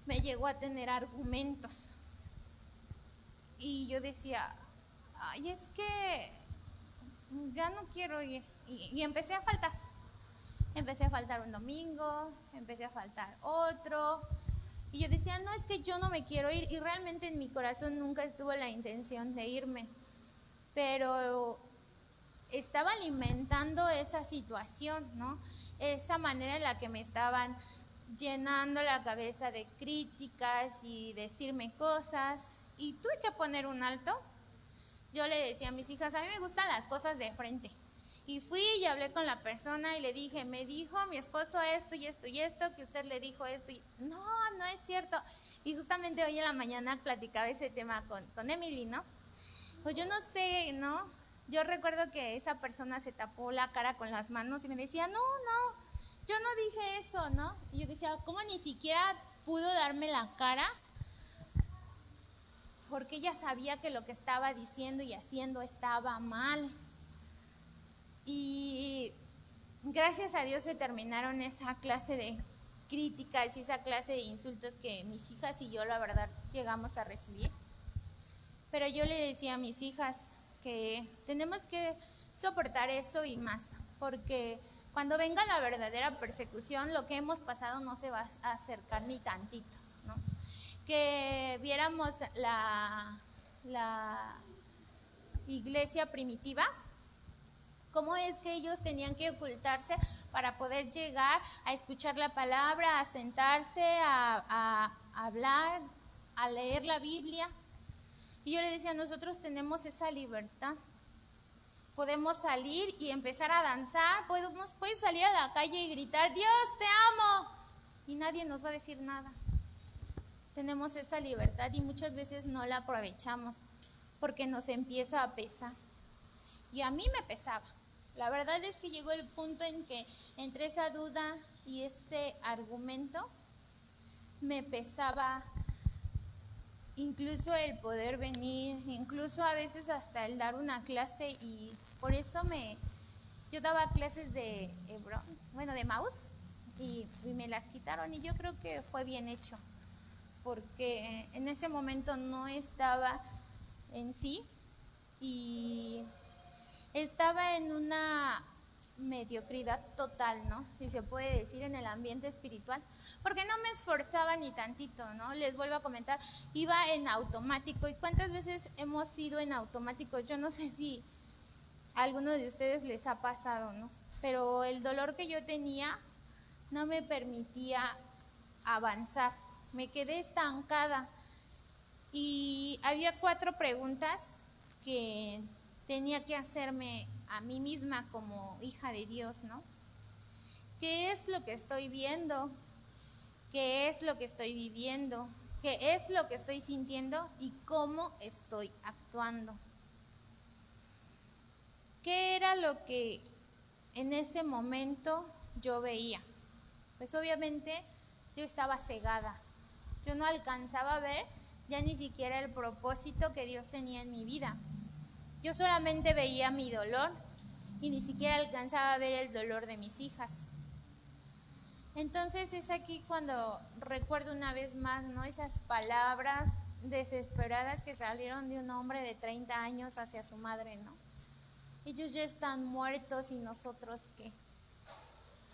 me llegó a tener argumentos. Y yo decía, ay, es que ya no quiero ir. Y empecé a faltar. Empecé a faltar un domingo, empecé a faltar otro. Y yo decía, no, es que yo no me quiero ir. Y realmente en mi corazón nunca estuvo la intención de irme. Pero estaba alimentando esa situación, ¿no? Esa manera en la que me estaban llenando la cabeza de críticas y decirme cosas. Y tuve que poner un alto. Yo le decía a mis hijas, a mí me gustan las cosas de frente. Y fui y hablé con la persona y le dije, me dijo mi esposo esto y esto y esto, que usted le dijo esto. Y no, no es cierto. Y justamente hoy en la mañana platicaba ese tema con Emily, ¿no? Pues yo no sé, ¿no? Yo recuerdo que esa persona se tapó la cara con las manos y me decía, no, yo no dije eso, ¿no? Y yo decía, ¿cómo ni siquiera pudo darme la cara? Porque ella sabía que lo que estaba diciendo y haciendo estaba mal. Y gracias a Dios se terminaron esa clase de críticas y esa clase de insultos que mis hijas y yo, la verdad, llegamos a recibir. Pero yo le decía a mis hijas que tenemos que soportar eso y más, porque cuando venga la verdadera persecución, lo que hemos pasado no se va a acercar ni tantito, ¿no? Que viéramos la iglesia primitiva, cómo es que ellos tenían que ocultarse para poder llegar a escuchar la palabra, a sentarse, a hablar, a leer la Biblia. Y yo le decía, nosotros tenemos esa libertad. Podemos salir y empezar a danzar, puedes salir a la calle y gritar, Dios, te amo, y nadie nos va a decir nada. Tenemos esa libertad y muchas veces no la aprovechamos porque nos empieza a pesar. Y a mí me pesaba. La verdad es que llegó el punto en que entre esa duda y ese argumento me pesaba incluso el poder venir, incluso a veces hasta el dar una clase, y por eso yo daba clases de Hebrón, de Maús, y me las quitaron, y yo creo que fue bien hecho, porque en ese momento no estaba en sí, y estaba en una mediocridad total, ¿no? Si se puede decir, en el ambiente espiritual, porque no me esforzaba ni tantito, ¿no? Les vuelvo a comentar, iba en automático. ¿Y cuántas veces hemos ido en automático? Yo no sé si a alguno de ustedes les ha pasado, ¿no? Pero el dolor que yo tenía no me permitía avanzar, me quedé estancada y había 4 preguntas que tenía que hacerme a mí misma como hija de Dios, ¿no? ¿Qué es lo que estoy viendo? ¿Qué es lo que estoy viviendo? ¿Qué es lo que estoy sintiendo? ¿Y cómo estoy actuando? ¿Qué era lo que en ese momento yo veía? Pues obviamente yo estaba cegada. Yo no alcanzaba a ver ya ni siquiera el propósito que Dios tenía en mi vida. Yo solamente veía mi dolor y ni siquiera alcanzaba a ver el dolor de mis hijas. Entonces es aquí cuando recuerdo una vez más, ¿no? Esas palabras desesperadas que salieron de un hombre de 30 años hacia su madre, ¿no? Ellos ya están muertos, ¿y nosotros qué?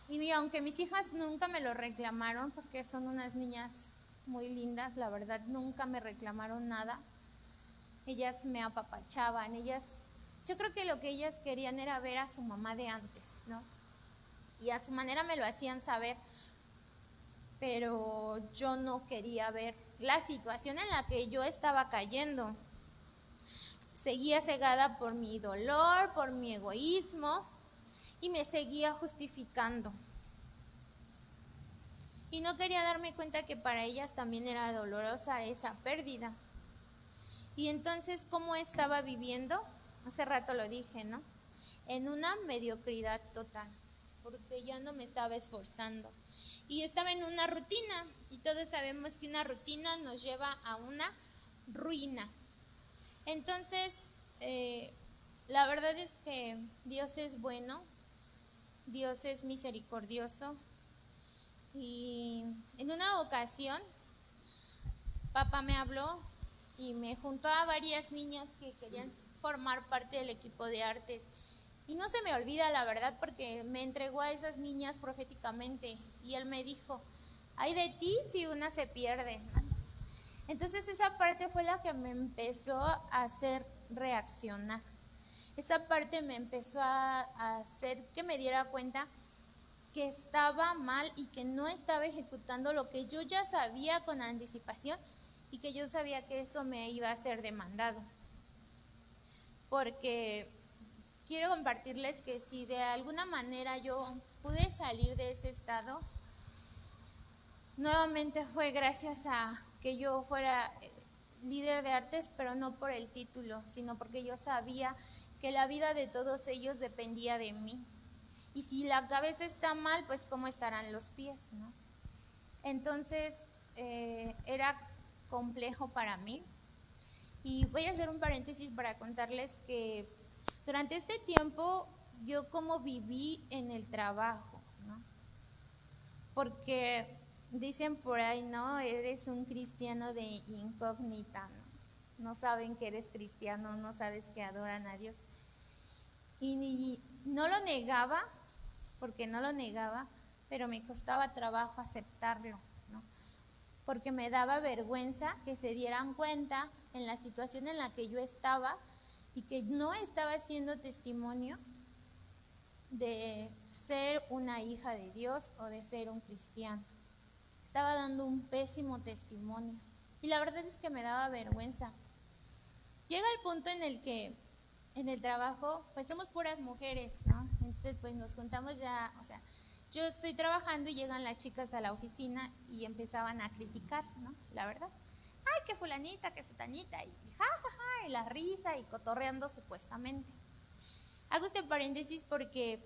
Y aunque mis hijas nunca me lo reclamaron, porque son unas niñas muy lindas, la verdad, nunca me reclamaron nada. Ellas me apapachaban, yo creo que lo que ellas querían era ver a su mamá de antes, ¿no? Y a su manera me lo hacían saber, pero yo no quería ver la situación en la que yo estaba cayendo. Seguía cegada por mi dolor, por mi egoísmo, y me seguía justificando. Y no quería darme cuenta que para ellas también era dolorosa esa pérdida. Y entonces, ¿cómo estaba viviendo? Hace rato lo dije, ¿no? En una mediocridad total, porque ya no me estaba esforzando. Y estaba en una rutina, y todos sabemos que una rutina nos lleva a una ruina. Entonces, la verdad es que Dios es bueno, Dios es misericordioso. Y en una ocasión, papá me habló y me juntó a varias niñas que querían formar parte del equipo de artes. Y no se me olvida la verdad porque me entregó a esas niñas proféticamente y él me dijo, ay de ti si una se pierde, ¿no? Entonces esa parte fue la que me empezó a hacer reaccionar. Esa parte me empezó a hacer que me diera cuenta que estaba mal y que no estaba ejecutando lo que yo ya sabía con anticipación y que yo sabía que eso me iba a ser demandado. Porque quiero compartirles que si de alguna manera yo pude salir de ese estado, nuevamente fue gracias a que yo fuera líder de artes, pero no por el título, sino porque yo sabía que la vida de todos ellos dependía de mí. Y si la cabeza está mal, pues cómo estarán los pies, ¿no? Entonces, era complejo para mí. Y voy a hacer un paréntesis para contarles que durante este tiempo yo como viví en el trabajo, ¿no? Porque dicen por ahí, ¿no? Eres un cristiano de incógnita, ¿no? No saben que eres cristiano, no sabes que adoran a Dios. Y no lo negaba, porque no lo negaba, pero me costaba trabajo aceptarlo, ¿no? Porque me daba vergüenza que se dieran cuenta en la situación en la que yo estaba y que no estaba siendo testimonio de ser una hija de Dios o de ser un cristiano. Estaba dando un pésimo testimonio y la verdad es que me daba vergüenza. Llega el punto en el que en el trabajo pues somos puras mujeres, ¿no? Entonces pues nos juntamos ya, o sea, yo estoy trabajando y llegan las chicas a la oficina y empezaban a criticar, ¿no? La verdad. Ay, que fulanita, que sutanita, y ja, ja, ja, y la risa y cotorreando supuestamente. Hago este paréntesis porque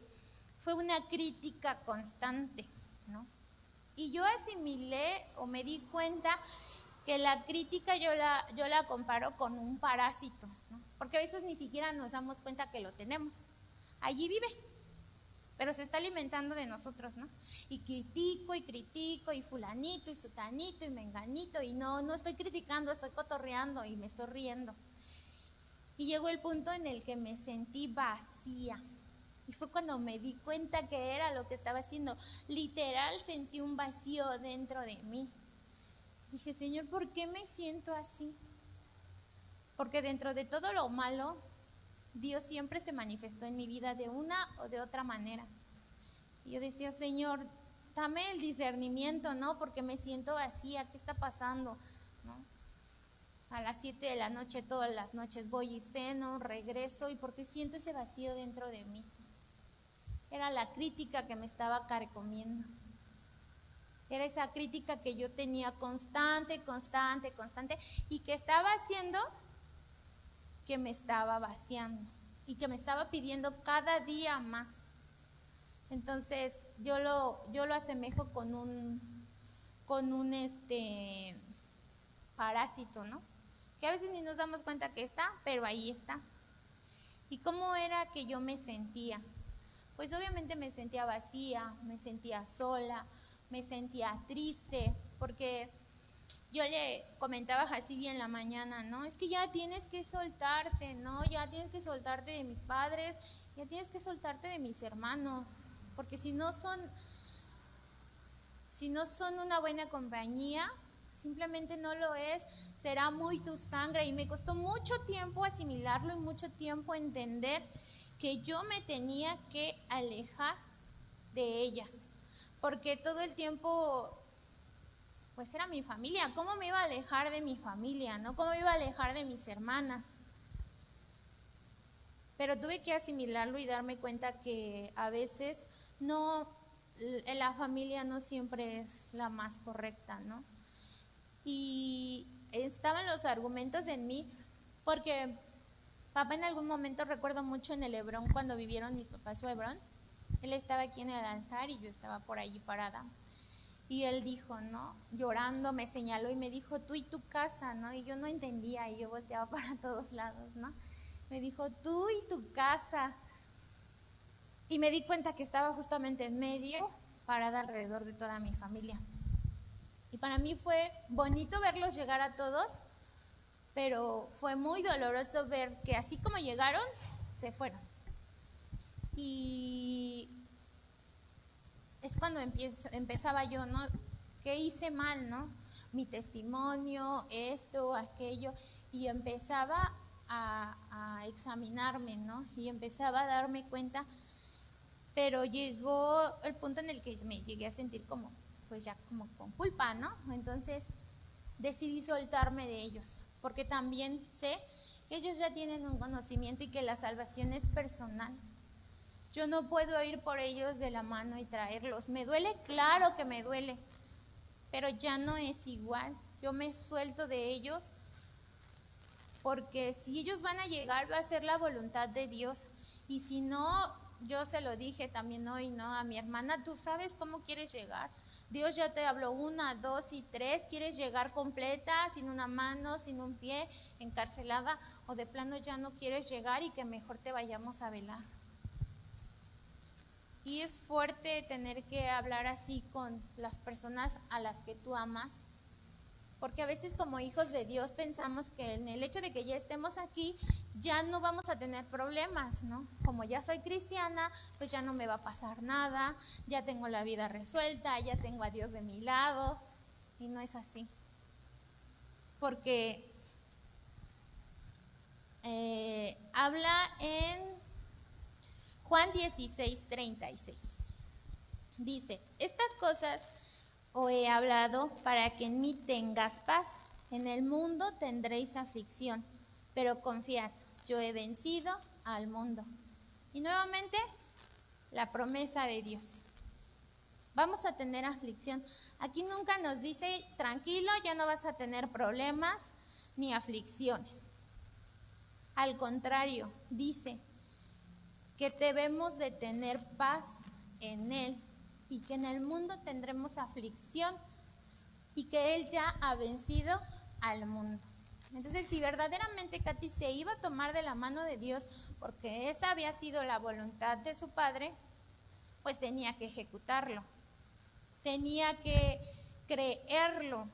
fue una crítica constante, ¿no? Y yo asimilé o me di cuenta que la crítica yo la comparo con un parásito, ¿no? Porque a veces ni siquiera nos damos cuenta que lo tenemos. Allí vive, pero se está alimentando de nosotros, ¿no? Y critico, y fulanito, y sutanito, y menganito, y no estoy criticando, estoy cotorreando y me estoy riendo. Y llegó el punto en el que me sentí vacía. Y fue cuando me di cuenta que era lo que estaba haciendo. Literal sentí un vacío dentro de mí. Dije, Señor, ¿por qué me siento así? Porque dentro de todo lo malo, Dios siempre se manifestó en mi vida de una o de otra manera. Y yo decía, Señor, dame el discernimiento, ¿no? Porque me siento vacía, ¿qué está pasando? ¿No? A las 7 de la noche, todas las noches voy y ceno, regreso, y porque siento ese vacío dentro de mí. Era la crítica que me estaba carcomiendo. Era esa crítica que yo tenía constante, y que estaba haciendo que me estaba vaciando y que me estaba pidiendo cada día más. Entonces yo lo asemejo con un parásito, ¿no? Que a veces ni nos damos cuenta que está, pero ahí está. ¿Y cómo era que yo me sentía? Pues obviamente me sentía vacía, me sentía sola, me sentía triste, porque yo le comentaba a Jacibi en la mañana, ¿no? Es que ya tienes que soltarte, ¿no? Ya tienes que soltarte de mis padres, ya tienes que soltarte de mis hermanos, porque si no son una buena compañía, simplemente no lo es, será muy tu sangre. Y me costó mucho tiempo asimilarlo y mucho tiempo entender que yo me tenía que alejar de ellas, porque todo el tiempo pues era mi familia. ¿Cómo me iba a alejar de mi familia, no? ¿Cómo me iba a alejar de mis hermanas? Pero tuve que asimilarlo y darme cuenta que a veces la familia no siempre es la más correcta, ¿no? Y estaban los argumentos en mí, porque papá en algún momento, recuerdo mucho en el Hebrón, cuando vivieron mis papás su Hebrón, él estaba aquí en el altar y yo estaba por allí parada. Y él dijo, ¿no? Llorando, me señaló y me dijo, tú y tu casa, ¿no? Y yo no entendía y yo volteaba para todos lados, ¿no? Me dijo, tú y tu casa. Y me di cuenta que estaba justamente en medio, parada alrededor de toda mi familia. Y para mí fue bonito verlos llegar a todos, pero fue muy doloroso ver que así como llegaron, se fueron. Y es cuando empezaba yo, ¿no? ¿Qué hice mal, no? Mi testimonio, esto, aquello, y empezaba a examinarme, ¿no? Y empezaba a darme cuenta, pero llegó el punto en el que me llegué a sentir como, pues ya como con culpa, ¿no? Entonces decidí soltarme de ellos, porque también sé que ellos ya tienen un conocimiento y que la salvación es personal. Yo no puedo ir por ellos de la mano y traerlos. Me duele, claro que me duele, pero ya no es igual. Yo me suelto de ellos porque si ellos van a llegar va a ser la voluntad de Dios. Y si no, yo se lo dije también hoy, ¿no? A mi hermana, tú sabes cómo quieres llegar. Dios ya te habló 1, 2 y 3. ¿Quieres llegar completa, sin una mano, sin un pie, encarcelada? ¿O de plano ya no quieres llegar y que mejor te vayamos a velar? Y es fuerte tener que hablar así con las personas a las que tú amas, porque a veces como hijos de Dios pensamos que en el hecho de que ya estemos aquí, ya no vamos a tener problemas, ¿no? Como ya soy cristiana, pues ya no me va a pasar nada, ya tengo la vida resuelta, ya tengo a Dios de mi lado, y no es así. Porque habla en Juan 16:36. Dice, estas cosas os he hablado para que en mí tengas paz. En el mundo tendréis aflicción, pero confiad, yo he vencido al mundo. Y nuevamente, la promesa de Dios. Vamos a tener aflicción. Aquí nunca nos dice, tranquilo, ya no vas a tener problemas ni aflicciones. Al contrario, dice que debemos de tener paz en Él y que en el mundo tendremos aflicción y que Él ya ha vencido al mundo. Entonces, si verdaderamente Katy se iba a tomar de la mano de Dios porque esa había sido la voluntad de su Padre, pues tenía que ejecutarlo, tenía que creerlo.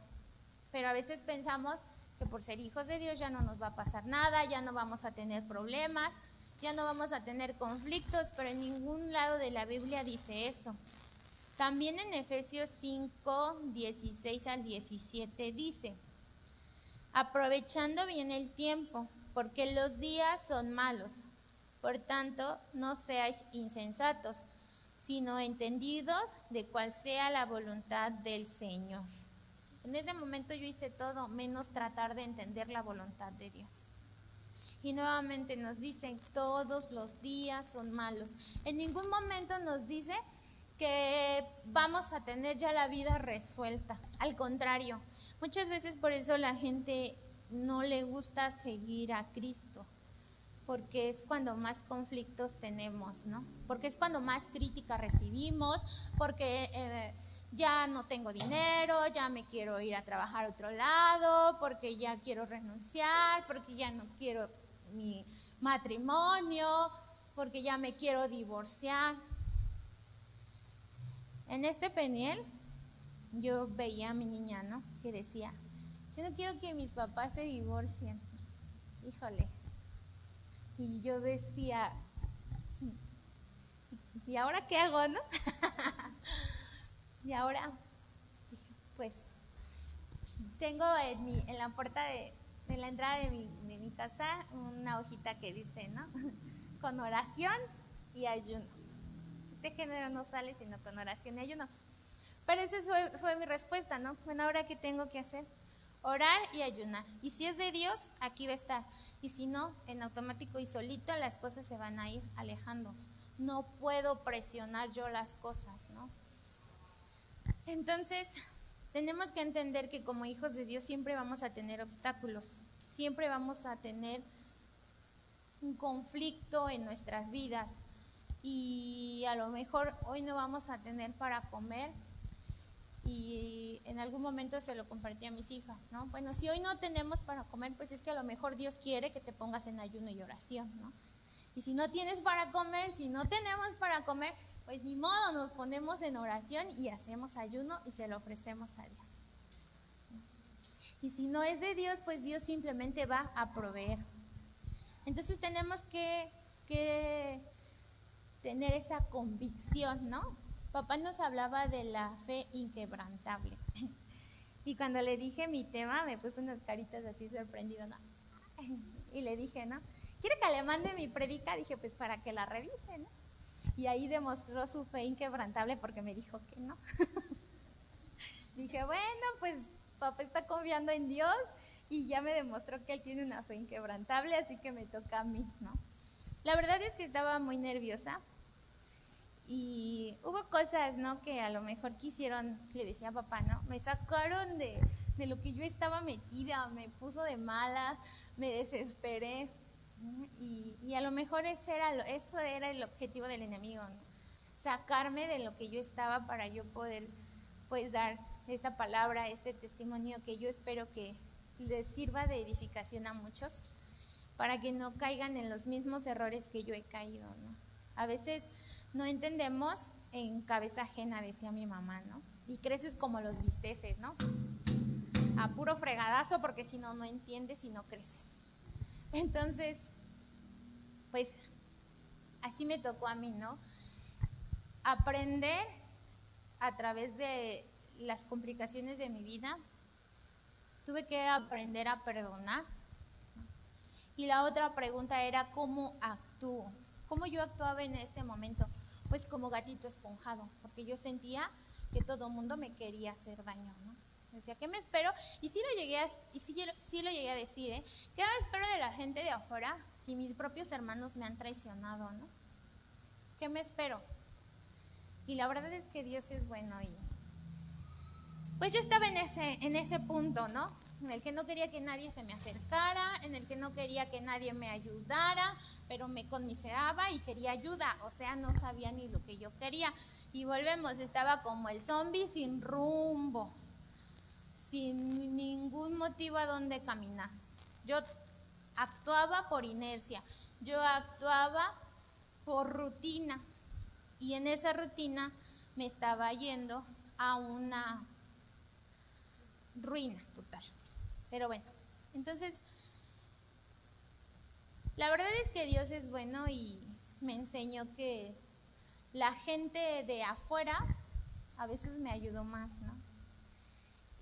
Pero a veces pensamos que por ser hijos de Dios ya no nos va a pasar nada, ya no vamos a tener problemas, ya no vamos a tener conflictos, pero en ningún lado de la Biblia dice eso. También en Efesios 5:16-17 dice, aprovechando bien el tiempo, porque los días son malos. Por tanto, no seáis insensatos, sino entendidos de cuál sea la voluntad del Señor. En ese momento yo hice todo menos tratar de entender la voluntad de Dios. Y nuevamente nos dicen, todos los días son malos. En ningún momento nos dice que vamos a tener ya la vida resuelta. Al contrario, muchas veces por eso la gente no le gusta seguir a Cristo, porque es cuando más conflictos tenemos, ¿no? Porque es cuando más crítica recibimos, porque ya no tengo dinero, ya me quiero ir a trabajar a otro lado, porque ya quiero renunciar, porque ya no quiero mi matrimonio, porque ya me quiero divorciar. En este Peniel yo veía a mi niña, ¿no? Que decía, yo no quiero que mis papás se divorcien. Híjole. Y yo decía, ¿y ahora qué hago, no? Y ahora, pues, tengo en la puerta de la entrada de mi casa una hojita que dice, ¿no? Con oración y ayuno. Este género no sale sino con oración y ayuno. Pero esa fue mi respuesta, ¿no? Bueno, ¿ahora qué tengo que hacer? Orar y ayunar. Y si es de Dios, aquí va a estar. Y si no, en automático y solito las cosas se van a ir alejando. No puedo presionar yo las cosas, ¿no? Entonces, tenemos que entender que como hijos de Dios siempre vamos a tener obstáculos. Siempre vamos a tener un conflicto en nuestras vidas. Y a lo mejor hoy no vamos a tener para comer. Y en algún momento se lo compartí a mis hijas, ¿no? Bueno, si hoy no tenemos para comer, pues es que a lo mejor Dios quiere que te pongas en ayuno y oración, ¿no? Y si no tienes para comer, si no tenemos para comer, pues ni modo, nos ponemos en oración y hacemos ayuno y se lo ofrecemos a Dios. Y si no es de Dios, pues Dios simplemente va a proveer. Entonces tenemos que tener esa convicción, ¿no? Papá nos hablaba de la fe inquebrantable. Y cuando le dije mi tema, me puso unas caritas así sorprendido, ¿no? Y le dije, ¿no? ¿Quiere que le mande mi predica? Dije, pues para que la revise, ¿no? Y ahí demostró su fe inquebrantable porque me dijo que no. Dije, bueno, pues papá está confiando en Dios y ya me demostró que él tiene una fe inquebrantable, así que me toca a mí, ¿no? La verdad es que estaba muy nerviosa y hubo cosas, ¿no? Que a lo mejor quisieron, le decía a papá, ¿no? Me sacaron de lo que yo estaba metida, me puso de malas, me desesperé, ¿no? Y a lo mejor eso era el objetivo del enemigo, ¿no? Sacarme de lo que yo estaba para yo poder, pues, dar esta palabra, este testimonio que yo espero que les sirva de edificación a muchos, para que no caigan en los mismos errores que yo he caído, ¿no? A veces no entendemos en cabeza ajena, decía mi mamá, ¿no? Y creces como los bisteces, ¿no? A puro fregadazo, porque si no, no entiendes y no creces. Entonces, pues, así me tocó a mí, ¿no? Aprender a través de las complicaciones de mi vida. Tuve que aprender a perdonar. Y la otra pregunta era, ¿cómo actúo? ¿Cómo yo actuaba en ese momento? Pues como gatito esponjado, porque yo sentía que todo el mundo me quería hacer daño, ¿no? Decía, ¿qué me espero? Y sí lo llegué a decir, ¿eh? ¿Qué me espero de la gente de afuera si mis propios hermanos me han traicionado, ¿no? ¿Qué me espero? Y la verdad es que Dios es bueno y pues yo estaba en ese punto, ¿no? En el que no quería que nadie se me acercara, en el que no quería que nadie me ayudara, pero me conmiseraba y quería ayuda, o sea, no sabía ni lo que yo quería. Y volvemos, estaba como el zombie sin rumbo, sin ningún motivo a dónde caminar. Yo actuaba por inercia, yo actuaba por rutina, y en esa rutina me estaba yendo a una ruina total. Pero bueno, entonces, la verdad es que Dios es bueno y me enseñó que la gente de afuera a veces me ayudó más, ¿no?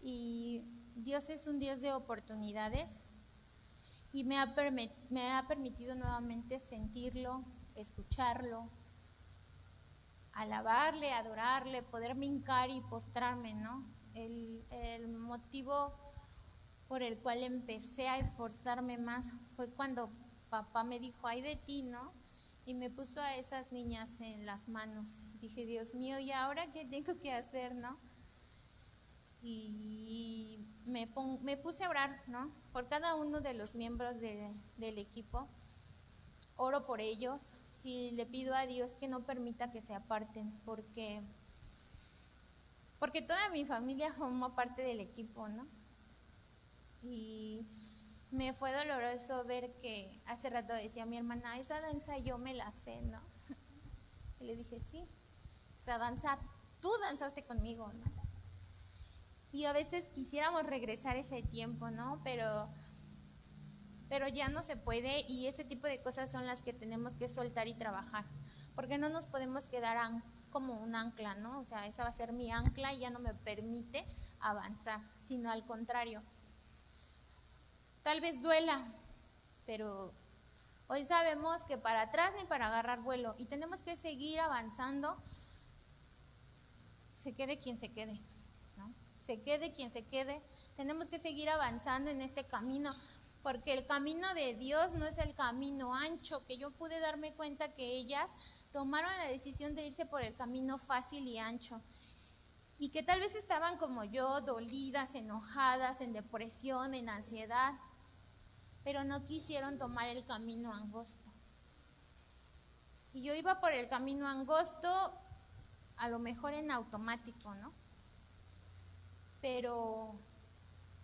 Y Dios es un Dios de oportunidades y me ha permitido nuevamente sentirlo, escucharlo, alabarle, adorarle, poderme hincar y postrarme, ¿no? El motivo por el cual empecé a esforzarme más fue cuando papá me dijo, ay de ti, ¿no? Y me puso a esas niñas en las manos. Dije, Dios mío, ¿y ahora qué tengo que hacer, no? Y me puse a orar, ¿no? Por cada uno de los miembros del equipo. Oro por ellos y le pido a Dios que no permita que se aparten, porque toda mi familia formó parte del equipo, ¿no? Y me fue doloroso ver que hace rato decía mi hermana, esa danza yo me la sé, ¿no? Y le dije, sí, esa danza, tú danzaste conmigo, ¿no? Y a veces quisiéramos regresar ese tiempo, ¿no? Pero ya no se puede y ese tipo de cosas son las que tenemos que soltar y trabajar, porque no nos podemos quedar como un ancla, ¿no? O sea, esa va a ser mi ancla y ya no me permite avanzar, sino al contrario. Tal vez duela, pero hoy sabemos que para atrás ni para agarrar vuelo y tenemos que seguir avanzando, se quede quien se quede, ¿no? Se quede quien se quede, tenemos que seguir avanzando en este camino, porque el camino de Dios no es el camino ancho, que yo pude darme cuenta que ellas tomaron la decisión de irse por el camino fácil y ancho, y que tal vez estaban como yo, dolidas, enojadas, en depresión, en ansiedad, pero no quisieron tomar el camino angosto. Y yo iba por el camino angosto, a lo mejor en automático, ¿no? Pero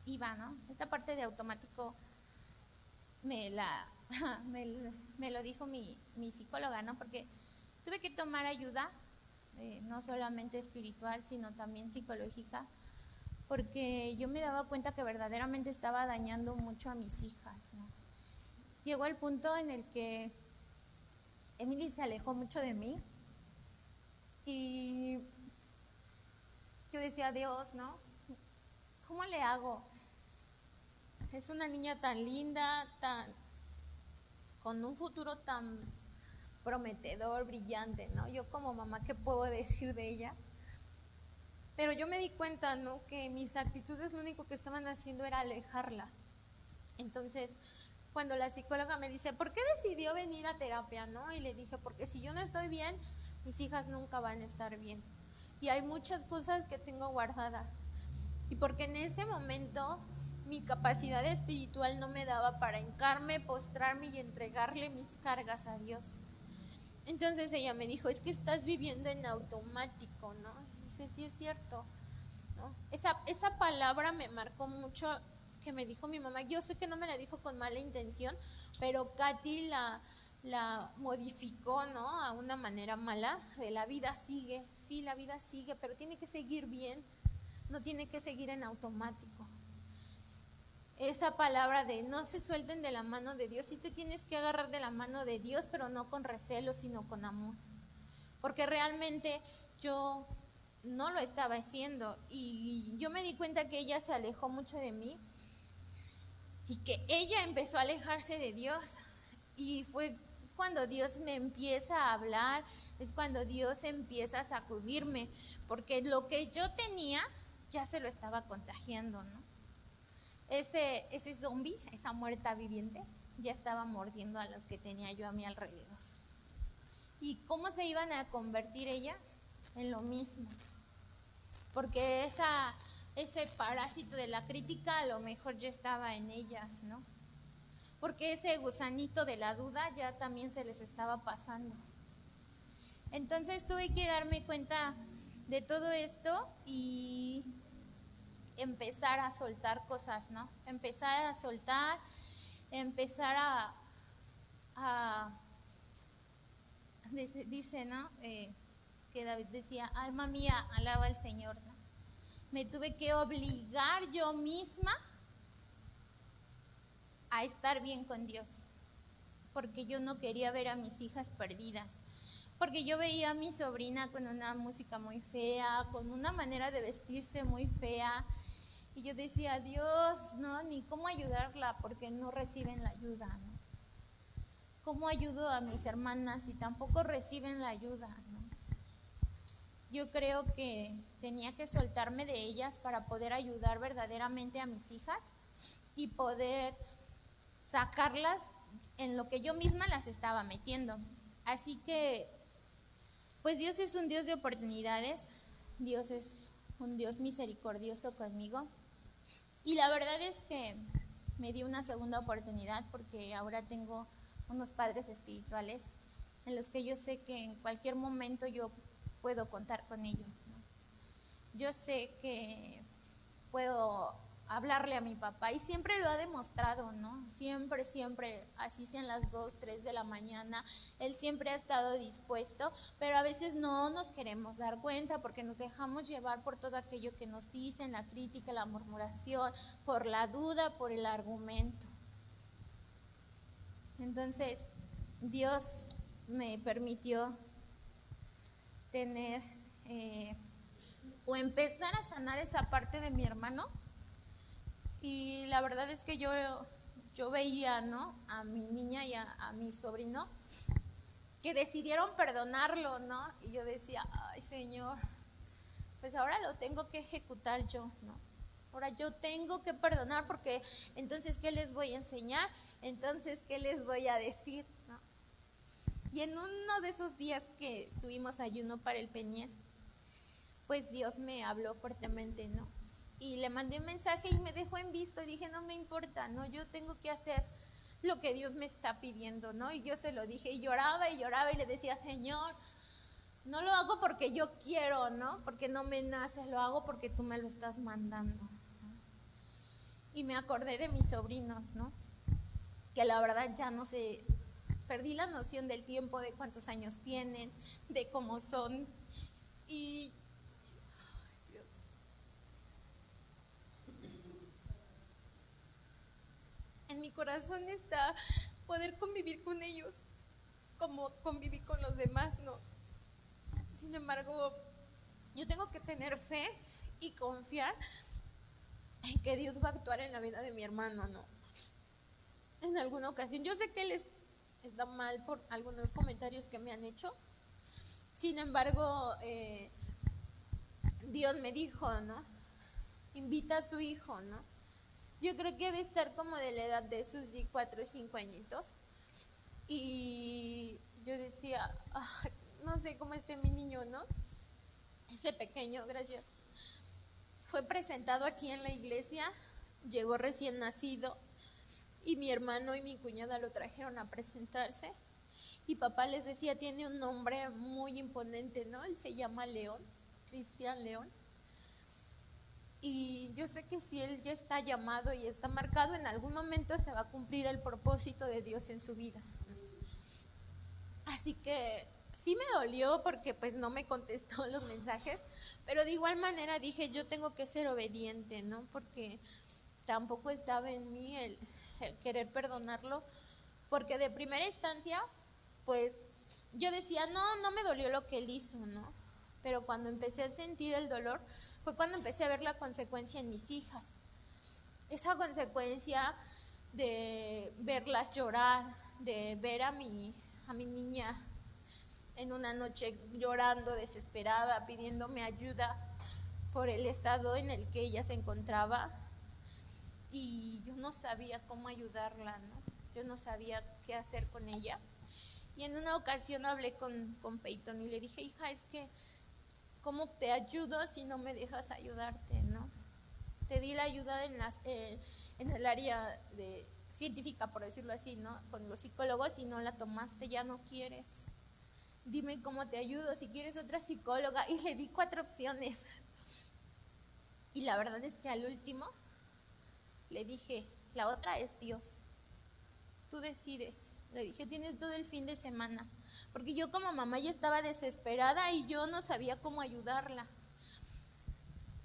iba, ¿no? Esta parte de automático me lo dijo mi psicóloga, ¿no? Porque tuve que tomar ayuda, no solamente espiritual, sino también psicológica, porque yo me daba cuenta que verdaderamente estaba dañando mucho a mis hijas, ¿no? Llegó el punto en el que Emily se alejó mucho de mí, Y yo decía, Dios, ¿no? ¿Cómo le hago? Es una niña tan linda, con un futuro tan prometedor, brillante, ¿no? Yo como mamá, ¿qué puedo decir de ella? Pero yo me di cuenta, ¿no? Que mis actitudes lo único que estaban haciendo era alejarla. Entonces, cuando la psicóloga me dice, ¿por qué decidió venir a terapia, no? Y le dije, porque si yo no estoy bien, mis hijas nunca van a estar bien. Y hay muchas cosas que tengo guardadas. Y porque en ese momento mi capacidad espiritual no me daba para hincarme, postrarme y entregarle mis cargas a Dios. Entonces ella me dijo, es que estás viviendo en automático, ¿no? Y dije, sí es cierto, ¿no? Esa palabra me marcó mucho, que me dijo mi mamá. Yo sé que no me la dijo con mala intención, pero Katy la modificó, ¿no? A una manera mala, de la vida sigue, sí, la vida sigue, pero tiene que seguir bien, no tiene que seguir en automático. Esa palabra de no se suelten de la mano de Dios, sí te tienes que agarrar de la mano de Dios, pero no con recelo, sino con amor. Porque realmente yo no lo estaba haciendo y yo me di cuenta que ella se alejó mucho de mí y que ella empezó a alejarse de Dios. Y fue cuando Dios me empieza a hablar, es cuando Dios empieza a sacudirme, porque lo que yo tenía ya se lo estaba contagiando, ¿no? Ese zombie, esa muerta viviente, ya estaba mordiendo a los que tenía yo a mi alrededor. ¿Y cómo se iban a convertir ellas? En lo mismo. Porque ese parásito de la crítica a lo mejor ya estaba en ellas, ¿no? Porque ese gusanito de la duda ya también se les estaba pasando. Entonces tuve que darme cuenta de todo esto y empezar a soltar cosas, ¿no? Empezar a soltar, empezar dice, ¿no? Que David decía, alma mía, alaba al Señor, ¿no? Me tuve que obligar yo misma a estar bien con Dios, porque yo no quería ver a mis hijas perdidas, porque yo veía a mi sobrina con una música muy fea, con una manera de vestirse muy fea, y yo decía, Dios, no, ni cómo ayudarla, porque no reciben la ayuda, ¿no? ¿Cómo ayudo a mis hermanas si tampoco reciben la ayuda, ¿no? Yo creo que tenía que soltarme de ellas para poder ayudar verdaderamente a mis hijas y poder sacarlas en lo que yo misma las estaba metiendo. Así que, pues Dios es un Dios de oportunidades, Dios es un Dios misericordioso conmigo. Y la verdad es que me dio una segunda oportunidad porque ahora tengo unos padres espirituales en los que yo sé que en cualquier momento yo puedo contar con ellos, ¿no? Yo sé que puedo hablarle a mi papá y siempre lo ha demostrado, ¿no? Siempre, así sean las 2, 3 de la mañana, él siempre ha estado dispuesto, pero a veces no nos queremos dar cuenta porque nos dejamos llevar por todo aquello que nos dicen, la crítica, la murmuración, por la duda, por el argumento. Entonces, Dios me permitió tener o empezar a sanar esa parte de mi hermano. Y la verdad es que yo veía, ¿no?, a mi niña y a mi sobrino que decidieron perdonarlo, ¿no? Y yo decía, ay Señor, pues ahora lo tengo que ejecutar yo, ¿no? Ahora yo tengo que perdonar porque entonces ¿qué les voy a enseñar? Entonces ¿qué les voy a decir? ¿No? Y en uno de esos días que tuvimos ayuno para el Peniel, pues Dios me habló fuertemente, ¿no? Y le mandé un mensaje y me dejó en visto y dije, no me importa, ¿no? Yo tengo que hacer lo que Dios me está pidiendo, ¿no? Y yo se lo dije y lloraba y le decía, Señor, no lo hago porque yo quiero, ¿no? Porque no me nace, lo hago porque tú me lo estás mandando, ¿no? Y me acordé de mis sobrinos, ¿no? Que la verdad ya no sé, perdí la noción del tiempo, de cuántos años tienen, de cómo son. Y Dios, en mi corazón está poder convivir con ellos como conviví con los demás, ¿no? Sin embargo, yo tengo que tener fe y confiar en que Dios va a actuar en la vida de mi hermano, ¿no? En alguna ocasión, yo sé que él está mal por algunos comentarios que me han hecho. Sin embargo, Dios me dijo, ¿no? Invita a su hijo, ¿no? Yo creo que debe estar como de la edad de sus 4 o 5 añitos. Y yo decía, no sé cómo esté mi niño, ¿no? Ese pequeño, gracias. Fue presentado aquí en la iglesia, llegó recién nacido y mi hermano y mi cuñada lo trajeron a presentarse. Y papá les decía, tiene un nombre muy imponente, ¿no? Él se llama León, Cristian León. Y yo sé que si él ya está llamado y está marcado, en algún momento se va a cumplir el propósito de Dios en su vida. Así que sí me dolió porque pues no me contestó los mensajes, pero de igual manera dije, yo tengo que ser obediente, ¿no? Porque tampoco estaba en mí el querer perdonarlo, porque de primera instancia, pues yo decía, no me dolió lo que él hizo, ¿no? Pero cuando empecé a sentir el dolor, fue cuando empecé a ver la consecuencia en mis hijas. Esa consecuencia de verlas llorar, de ver a mi niña en una noche llorando, desesperada, pidiéndome ayuda por el estado en el que ella se encontraba. Y yo no sabía cómo ayudarla, ¿no? Yo no sabía qué hacer con ella. Y en una ocasión hablé con Peyton y le dije, hija, es que ¿cómo te ayudo si no me dejas ayudarte, no? Te di la ayuda en el área científica, por decirlo así, ¿no? Con los psicólogos y no la tomaste, ya no quieres. Dime cómo te ayudo, si quieres otra psicóloga. Y le di 4 opciones. Y la verdad es que al último le dije, la otra es Dios. Tú decides. Le dije, tienes todo el fin de semana. Porque yo como mamá ya estaba desesperada y yo no sabía cómo ayudarla.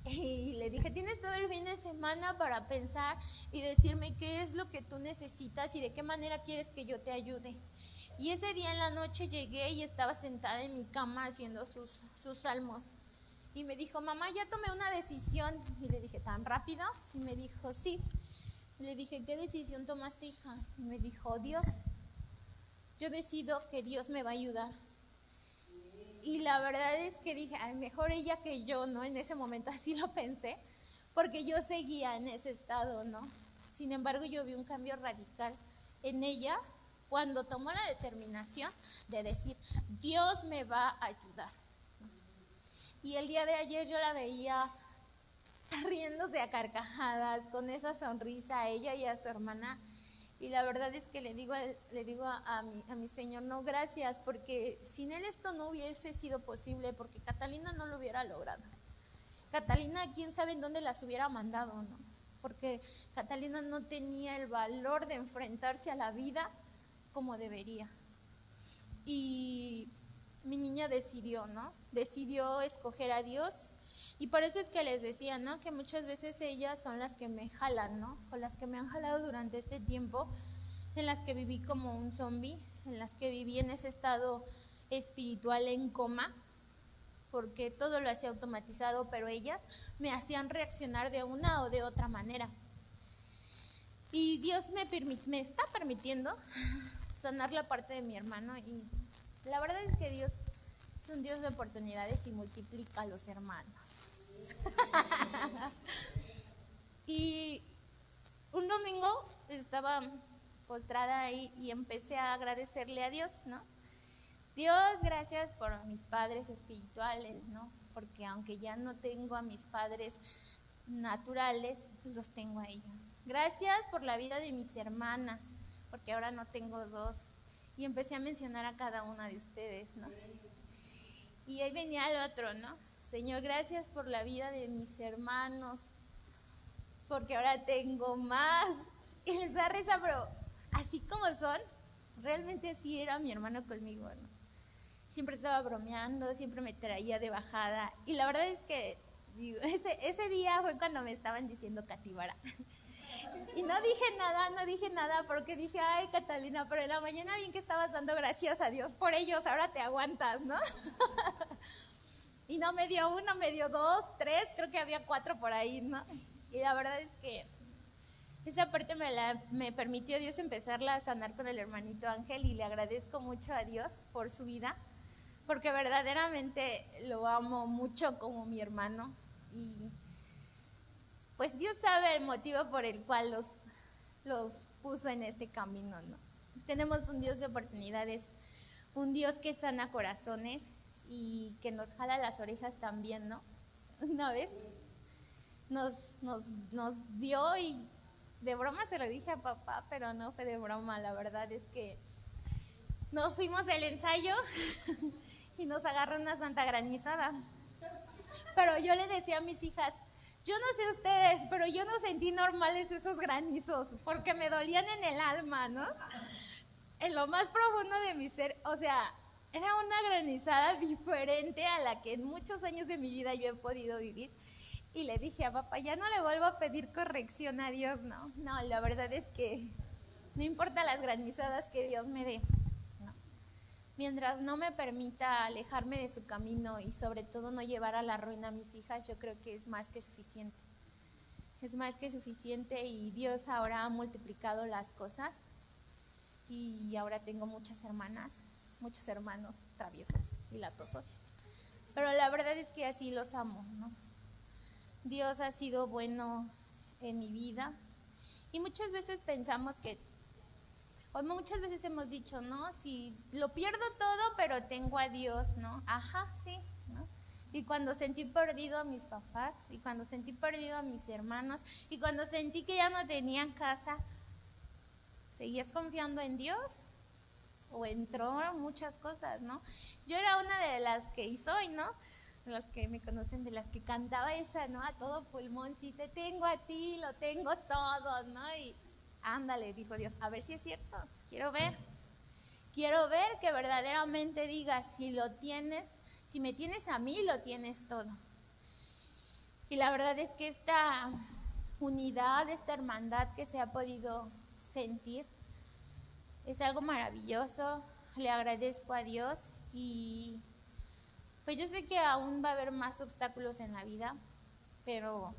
Y le dije, tienes todo el fin de semana para pensar y decirme qué es lo que tú necesitas y de qué manera quieres que yo te ayude. Y ese día en la noche llegué y estaba sentada en mi cama haciendo sus salmos. Y me dijo, mamá, ya tomé una decisión. Y le dije, ¿tan rápido? Y me dijo, sí. Y le dije, ¿qué decisión tomaste, hija? Y me dijo, Dios. Yo decido que Dios me va a ayudar. Y la verdad es que dije, ay, mejor ella que yo, ¿no? En ese momento así lo pensé, porque yo seguía en ese estado, ¿no? Sin embargo, yo vi un cambio radical en ella cuando tomó la determinación de decir, Dios me va a ayudar. Y el día de ayer yo la veía riéndose a carcajadas, con esa sonrisa a ella y a su hermana. Y la verdad es que le digo a mi Señor, no, gracias, porque sin Él esto no hubiese sido posible, porque Catalina no lo hubiera logrado. Catalina, quién sabe en dónde las hubiera mandado, ¿no? Porque Catalina no tenía el valor de enfrentarse a la vida como debería. Y mi niña decidió, ¿no? Decidió escoger a Dios. Y por eso es que les decía, ¿no? Que muchas veces ellas son las que me jalan, ¿no? O las que me han jalado durante este tiempo, en las que viví como un zombie, en las que viví en ese estado espiritual en coma, porque todo lo hacía automatizado, pero ellas me hacían reaccionar de una o de otra manera. Y Dios me está permitiendo sanar la parte de mi hermano, y la verdad es que Dios es un Dios de oportunidades y multiplica a los hermanos. Y un domingo estaba postrada ahí y empecé a agradecerle a Dios, ¿no? Dios, gracias por mis padres espirituales, ¿no? Porque aunque ya no tengo a mis padres naturales, los tengo a ellos. Gracias por la vida de mis hermanas, porque ahora no tengo 2. Y empecé a mencionar a cada una de ustedes, ¿no? Y ahí venía el otro, ¿no? Señor, gracias por la vida de mis hermanos, porque ahora tengo más. Y les da risa, pero así como son, realmente así era mi hermano conmigo, ¿no? Siempre estaba bromeando, siempre me traía de bajada. Y la verdad es que ese día fue cuando me estaban diciendo Catibara. Y no dije nada porque dije, ay, Catalina, pero en la mañana bien que estabas dando gracias a Dios por ellos, ahora te aguantas, ¿no? Y no me dio uno, me dio 2, 3, creo que había 4 por ahí, ¿no? Y la verdad es que esa parte me permitió Dios empezarla a sanar con el hermanito Ángel y le agradezco mucho a Dios por su vida, porque verdaderamente lo amo mucho como mi hermano y pues Dios sabe el motivo por el cual los puso en este camino, ¿no? Tenemos un Dios de oportunidades, un Dios que sana corazones y que nos jala las orejas también, ¿no? Una vez nos dio y de broma se lo dije a papá, pero no fue de broma, la verdad es que nos fuimos del ensayo y nos agarró una santa granizada. Pero yo le decía a mis hijas, yo no sé ustedes, pero yo no sentí normales esos granizos, porque me dolían en el alma, ¿no? En lo más profundo de mi ser, o sea, era una granizada diferente a la que en muchos años de mi vida yo he podido vivir. Y le dije a papá, ya no le vuelvo a pedir corrección a Dios, ¿no? No, la verdad es que no importa las granizadas que Dios me dé, ¿no? Mientras no me permita alejarme de su camino y sobre todo no llevar a la ruina a mis hijas, yo creo que es más que suficiente. Es más que suficiente y Dios ahora ha multiplicado las cosas y ahora tengo muchas hermanas, muchos hermanos traviesos y latosos. Pero la verdad es que así los amo, ¿no? Dios ha sido bueno en mi vida y muchas veces pensamos que, o muchas veces hemos dicho, ¿no? Si lo pierdo todo, pero tengo a Dios, ¿no? Ajá, sí, ¿no? Y cuando sentí perdido a mis papás, y cuando sentí perdido a mis hermanos, y cuando sentí que ya no tenían casa, ¿seguías confiando en Dios? O entró muchas cosas, ¿no? Yo era una de las que, y soy, ¿no? Los que me conocen, de las que cantaba esa, ¿no? A todo pulmón, si te tengo a ti, lo tengo todo, ¿no? Y ándale, dijo Dios, a ver si es cierto, quiero ver que verdaderamente digas, si lo tienes, si me tienes a mí, lo tienes todo. Y la verdad es que esta unidad, esta hermandad que se ha podido sentir, es algo maravilloso, le agradezco a Dios y pues yo sé que aún va a haber más obstáculos en la vida, pero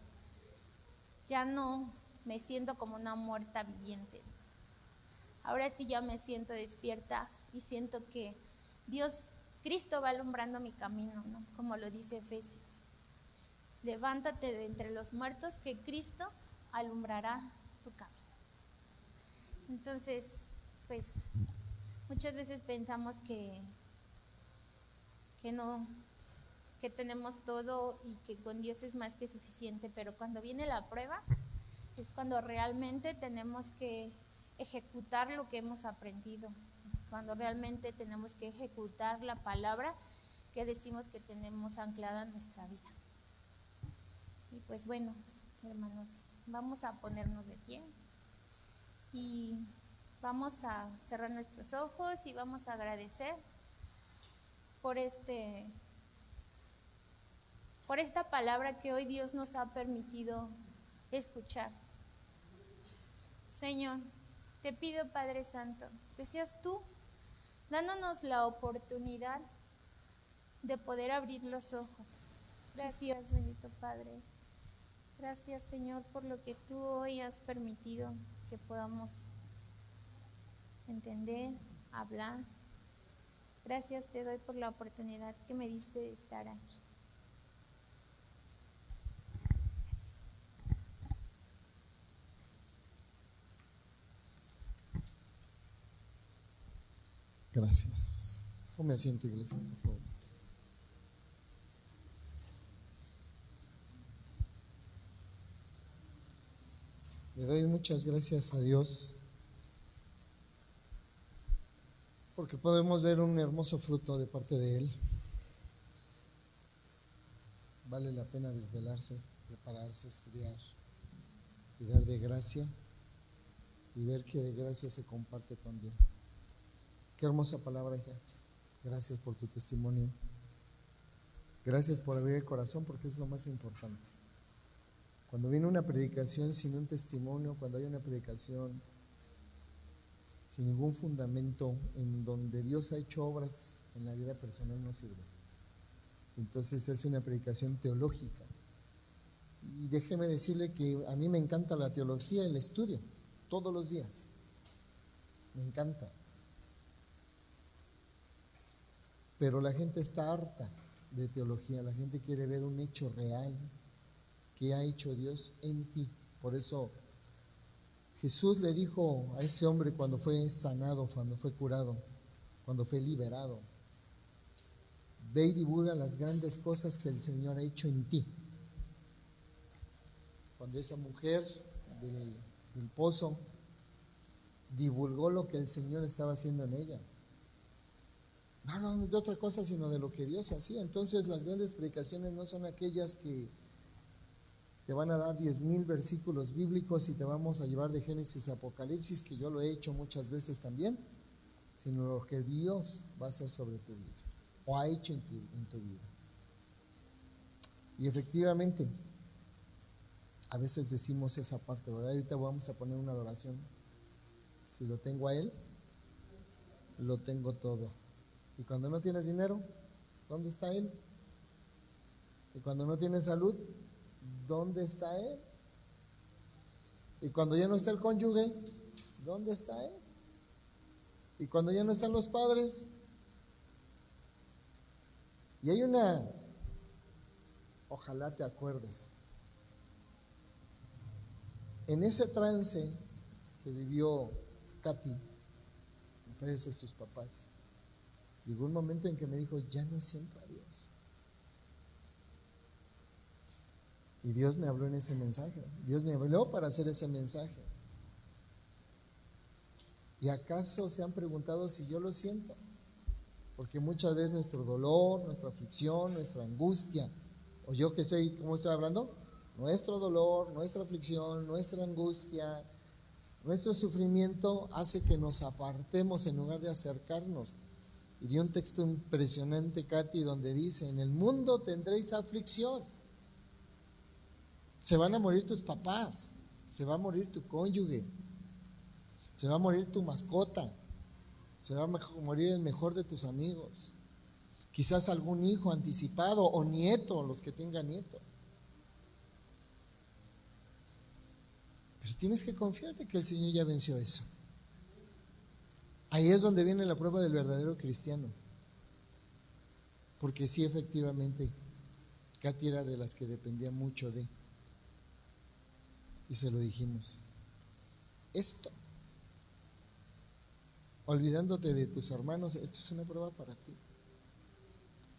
ya no me siento como una muerta viviente. Ahora sí ya me siento despierta y siento que Dios, Cristo va alumbrando mi camino, ¿no? Como lo dice Efesios. Levántate de entre los muertos que Cristo alumbrará tu camino. Entonces, pues muchas veces pensamos que no, que tenemos todo y que con Dios es más que suficiente, pero cuando viene la prueba es cuando realmente tenemos que ejecutar lo que hemos aprendido, cuando realmente tenemos que ejecutar la palabra que decimos que tenemos anclada en nuestra vida. Y pues bueno, hermanos, vamos a ponernos de pie y vamos a cerrar nuestros ojos y vamos a agradecer por esta palabra que hoy Dios nos ha permitido escuchar. Señor, te pido, Padre Santo, que seas tú dándonos la oportunidad de poder abrir los ojos. Gracias, bendito Padre. Gracias, Señor, por lo que tú hoy has permitido que podamos entender, hablar. Gracias te doy por la oportunidad que me diste de estar aquí. Gracias. Tome asiento, iglesia, por favor. Le doy muchas gracias a Dios porque podemos ver un hermoso fruto de parte de Él. Vale la pena desvelarse, prepararse, estudiar y dar de gracia y ver que de gracia se comparte también. Qué hermosa palabra, hija. Gracias por tu testimonio. Gracias por abrir el corazón porque es lo más importante. Cuando viene una predicación sin un testimonio, cuando hay una predicación sin ningún fundamento, en donde Dios ha hecho obras en la vida personal, no sirve. Entonces es una predicación teológica. Y déjeme decirle que a mí me encanta la teología, el estudio, todos los días. Me encanta. Pero la gente está harta de teología, la gente quiere ver un hecho real que ha hecho Dios en ti. Por eso Jesús le dijo a ese hombre cuando fue sanado, cuando fue curado, cuando fue liberado: ve y divulga las grandes cosas que el Señor ha hecho en ti. Cuando esa mujer del pozo divulgó lo que el Señor estaba haciendo en ella, no de otra cosa sino de lo que Dios hacía. Entonces las grandes predicaciones no son aquellas que te van a dar 10,000 versículos bíblicos y te vamos a llevar de Génesis a Apocalipsis, que yo lo he hecho muchas veces también, sino lo que Dios va a hacer sobre tu vida o ha hecho en tu vida. Y efectivamente, a veces decimos esa parte, ¿verdad? Ahorita vamos a poner una adoración. Si lo tengo a Él, lo tengo todo. Y cuando no tienes dinero, ¿dónde está Él? Y cuando no tienes salud, ¿dónde está Él? Y cuando ya no está el cónyuge, ¿dónde está Él? Y cuando ya no están los padres. Y hay ojalá te acuerdes, en ese trance que vivió Katy, me parece sus papás, llegó un momento en que me dijo: ya no siento a Dios. Y Dios me habló en ese mensaje. Dios me habló para hacer ese mensaje. ¿Y acaso se han preguntado si yo lo siento? Porque muchas veces nuestro dolor, nuestra aflicción, nuestra angustia, o yo que soy, ¿cómo estoy hablando? Nuestro dolor, nuestra aflicción, nuestra angustia, nuestro sufrimiento hace que nos apartemos en lugar de acercarnos. Y dio un texto impresionante, Katy, donde dice: en el mundo tendréis aflicción. Se van a morir tus papás, se va a morir tu cónyuge, se va a morir tu mascota, se va a morir el mejor de tus amigos, quizás algún hijo anticipado o nieto, los que tengan nieto. Pero tienes que confiar de que el Señor ya venció eso. Ahí es donde viene la prueba del verdadero cristiano. Porque sí, efectivamente, Katy era de las que dependía mucho de. Y se lo dijimos: esto, olvidándote de tus hermanos, esto es una prueba para ti.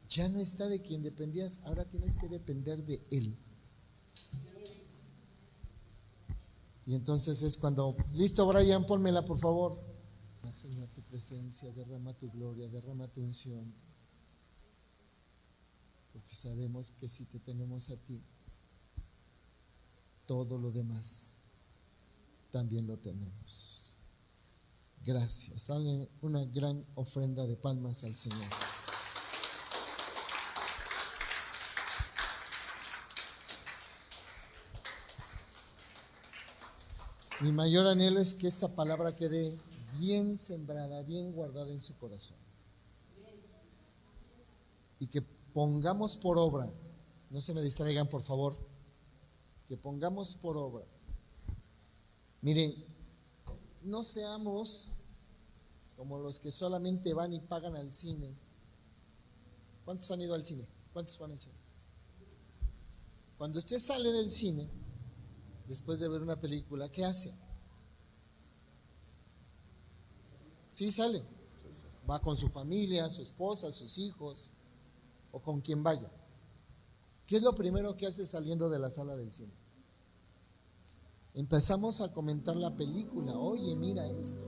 Ya no está de quien dependías, ahora tienes que depender de Él. Y entonces es cuando: listo, Brian, pónmela por favor. Señor, tu presencia, derrama tu gloria, derrama tu unción, porque sabemos que si te tenemos a ti, todo lo demás también lo tenemos. Gracias. Dale una gran ofrenda de palmas al Señor. Mi mayor anhelo es que esta palabra quede bien sembrada, bien guardada en su corazón. Y que pongamos por obra, no se me distraigan por favor, que pongamos por obra. Miren, no seamos como los que solamente van y pagan al cine. ¿Cuántos han ido al cine? ¿Cuántos van al cine? Cuando usted sale del cine, después de ver una película, ¿qué hace? Sí, sale. Va con su familia, su esposa, sus hijos, o con quien vaya. ¿Qué es lo primero que hace saliendo de la sala del cine? Empezamos a comentar la película. Oye, mira esto.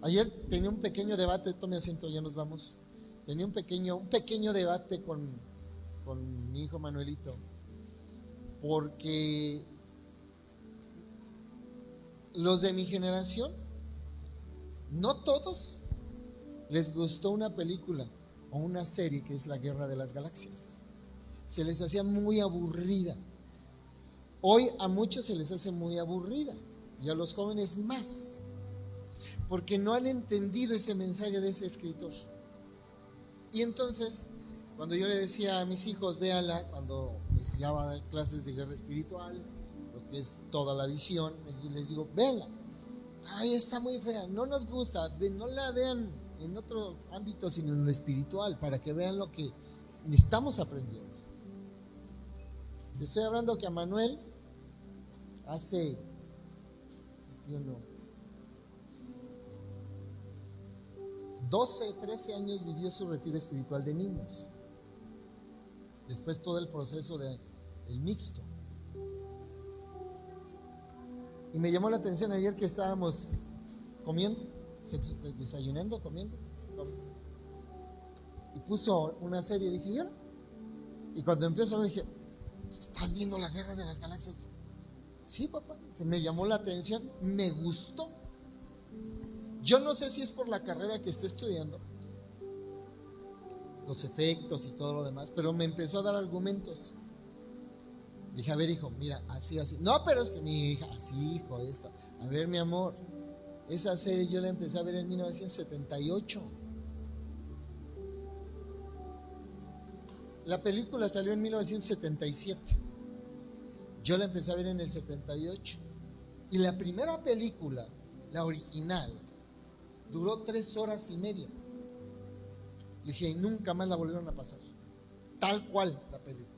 Ayer tenía un pequeño debate, tome asiento, ya nos vamos. Tenía un pequeño debate con mi hijo Manuelito, porque los de mi generación, no todos les gustó una película o una serie que es La Guerra de las Galaxias. Se les hacía muy aburrida. hoy a muchos se les hace muy aburrida y a los jóvenes más, porque no han entendido ese mensaje de ese escritor. Y entonces, cuando yo le decía a mis hijos, véanla, cuando les llevaba a dar clases de guerra espiritual, lo que es toda la visión, y les digo, véanla, ay, está muy fea, no nos gusta, no la vean en otros ámbitos, sino en lo espiritual, para que vean lo que estamos aprendiendo. Te estoy hablando que a Manuel hace 12, 13 años vivió su retiro espiritual de niños. Después todo el proceso del mixto. Y me llamó la atención ayer que estábamos comiendo, desayunando, comiendo. Y puso una serie y dije, ¿y ahora? Y cuando empezó me dije, ¿estás viendo la Guerra de las Galaxias? Sí, papá. Se me llamó la atención, me gustó. Yo no sé si es por la carrera que esté estudiando, los efectos y todo lo demás, pero me empezó a dar argumentos. Dije, a ver, hijo, mira, así, así. No, pero es que mi hija, así, hijo, esto. A ver, mi amor, esa serie yo la empecé a ver en 1978. La película salió en 1977. Yo la empecé a ver en el 78. Y la primera película, la original, duró 3 horas y media. Le dije, y nunca más la volvieron a pasar. Tal cual la película.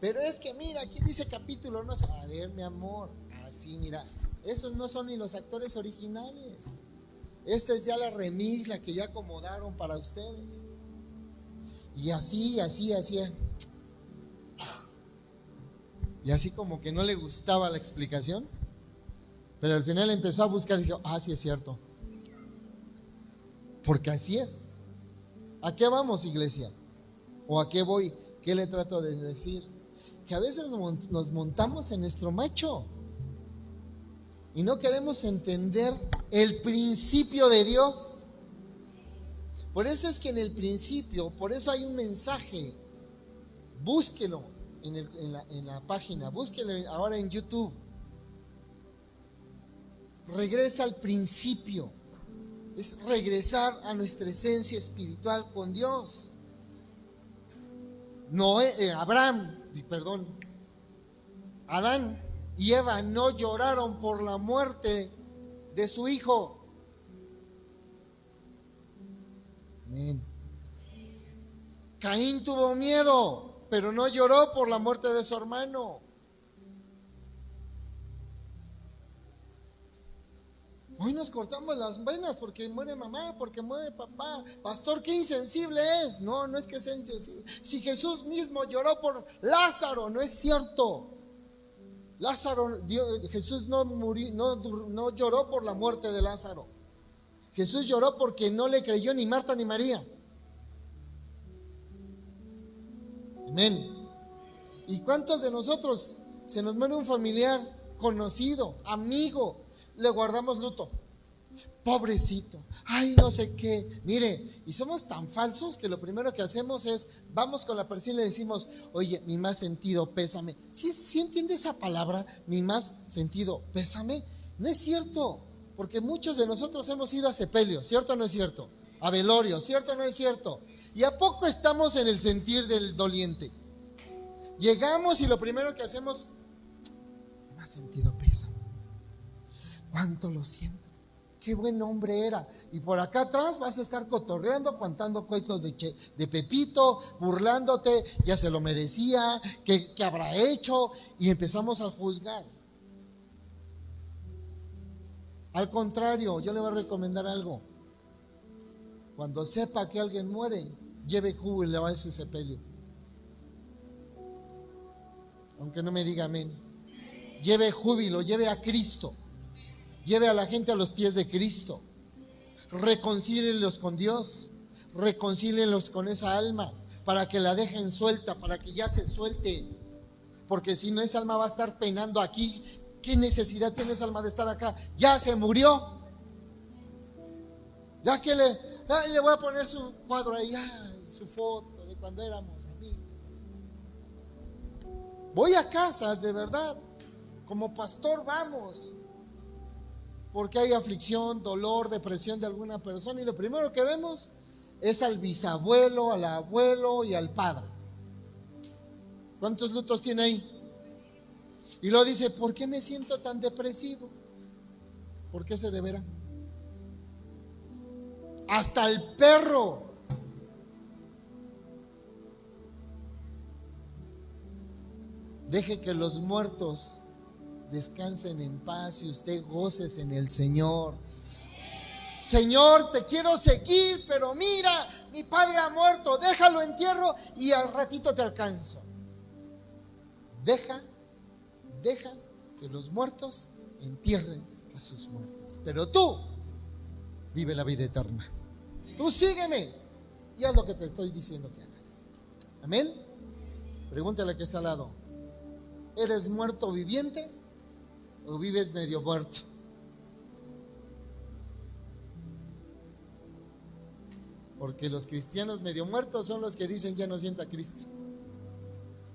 Pero es que mira, aquí dice capítulo, no sé. A ver, mi amor, así, mira, esos no son ni los actores originales. Esta es ya la remix, la que ya acomodaron para ustedes. Y así. Y así como que no le gustaba la explicación. Pero al final empezó a buscar y dijo, sí es cierto. Porque así es. ¿A qué vamos, iglesia? ¿O a qué voy? ¿Qué le trato de decir? Que a veces nos montamos en nuestro macho y no queremos entender el principio de Dios. Por eso es que en el principio, por eso hay un mensaje. Búsquelo en la página, búsquelo ahora en YouTube. Regresa al principio. Es regresar a nuestra esencia espiritual con Dios. Adán y Eva no lloraron por la muerte de su hijo. Amén. Caín tuvo miedo, pero no lloró por la muerte de su hermano. Hoy nos cortamos las venas porque muere mamá, porque muere papá. Pastor, qué insensible es. No es que sea insensible. Si Jesús mismo lloró por Lázaro, no es cierto. Jesús no murió, no lloró por la muerte de Lázaro. Jesús lloró porque no le creyó ni Marta ni María. Amén. ¿Y cuántos de nosotros se nos muere un familiar, conocido, amigo? Le guardamos luto. Pobrecito, ay, no sé qué. Mire, y somos tan falsos que lo primero que hacemos es, vamos con la persona y le decimos, oye, mi más sentido pésame. ¿Sí entiende esa palabra? Mi más sentido pésame. No es cierto, porque muchos de nosotros hemos ido a sepelio, ¿cierto o no es cierto? A velorio, ¿cierto o no es cierto? ¿Y a poco estamos en el sentir del doliente? Llegamos y lo primero que hacemos, mi más sentido pésame. ¿Cuánto lo siento? Qué buen hombre era. Y por acá atrás vas a estar cotorreando, contando cuentos de Pepito, burlándote, ya se lo merecía, ¿qué habrá hecho? Y empezamos a juzgar. Al contrario, yo le voy a recomendar algo. Cuando sepa que alguien muere, lleve júbilo a ese sepelio. Aunque no me diga amén. Lleve júbilo, lleve a Cristo. Lleve a la gente a los pies de Cristo. Reconcílienlos con Dios. Reconcílienlos con esa alma para que la dejen suelta, para que ya se suelte. Porque si no, esa alma va a estar penando aquí. ¿Qué necesidad tiene esa alma de estar acá? Ya se murió. Ya que le voy a poner su cuadro ahí, su foto de cuando éramos amigos. Voy a casas, de verdad. Como pastor vamos. Porque hay aflicción, dolor, depresión de alguna persona. Y lo primero que vemos es al bisabuelo, al abuelo y al padre. ¿Cuántos lutos tiene ahí? Y luego dice, ¿por qué me siento tan depresivo? ¿Por qué se deberá? Hasta el perro. Deje que los muertos descansen en paz y usted goces en el Señor. Señor, te quiero seguir, pero mira, mi padre ha muerto, déjalo entierro y al ratito te alcanzo. Deja que los muertos entierren a sus muertos. Pero tú vive la vida eterna. Tú sígueme y haz lo que te estoy diciendo que hagas. Amén. Pregúntale al que está al lado: ¿eres muerto viviente o vives medio muerto? Porque los cristianos medio muertos son los que dicen ya no siento a Cristo.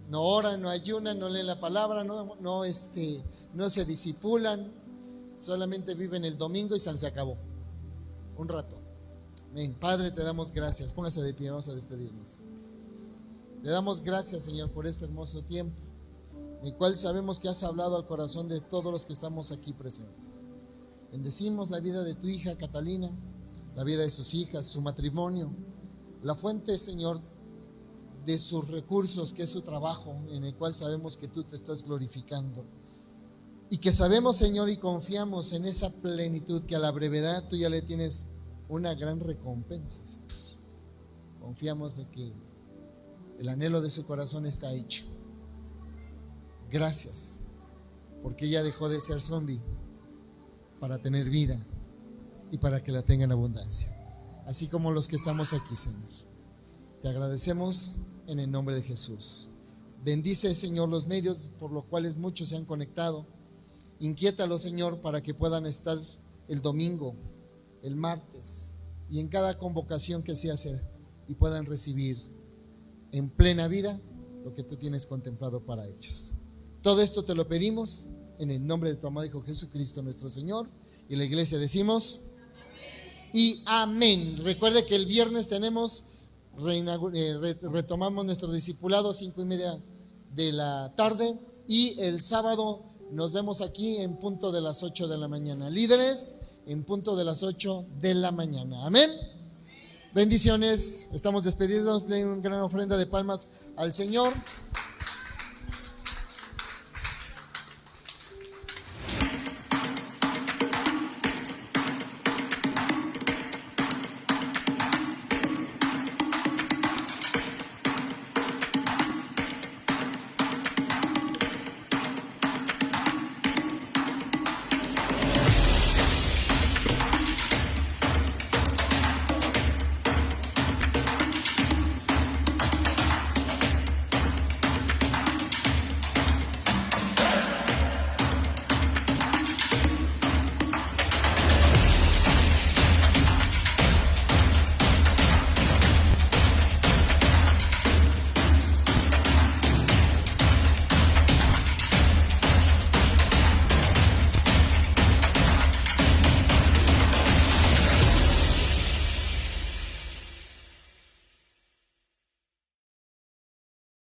No oran, no ayunan, no leen la palabra, no se disipulan, solamente viven el domingo y se acabó. Un rato. Amén. Padre, te damos gracias. Póngase de pie, vamos a despedirnos. Te damos gracias, Señor, por este hermoso tiempo, en el cual sabemos que has hablado al corazón de todos los que estamos aquí presentes. Bendecimos la vida de tu hija Catalina, la vida de sus hijas, su matrimonio, la fuente, Señor, de sus recursos, que es su trabajo, en el cual sabemos que tú te estás glorificando. Y que sabemos, Señor, y confiamos en esa plenitud, que a la brevedad tú ya le tienes una gran recompensa, Señor. Confiamos de que el anhelo de su corazón está hecho. Gracias, porque ella dejó de ser zombie para tener vida y para que la tenga en abundancia, así como los que estamos aquí, Señor. Te agradecemos en el nombre de Jesús. Bendice, Señor, los medios por los cuales muchos se han conectado. Inquiétalos, Señor, para que puedan estar el domingo, el martes y en cada convocación que se hace, y puedan recibir en plena vida lo que tú tienes contemplado para ellos. Todo esto te lo pedimos en el nombre de tu amado Hijo Jesucristo nuestro Señor, y la iglesia decimos amén y amén. Recuerde que el viernes tenemos retomamos nuestro discipulado 5:30 de la tarde, y el sábado nos vemos aquí en punto de las 8 de la mañana. Líderes, en punto de las 8 de la mañana. Amén. Bendiciones. Estamos despedidos. Den una gran ofrenda de palmas al Señor.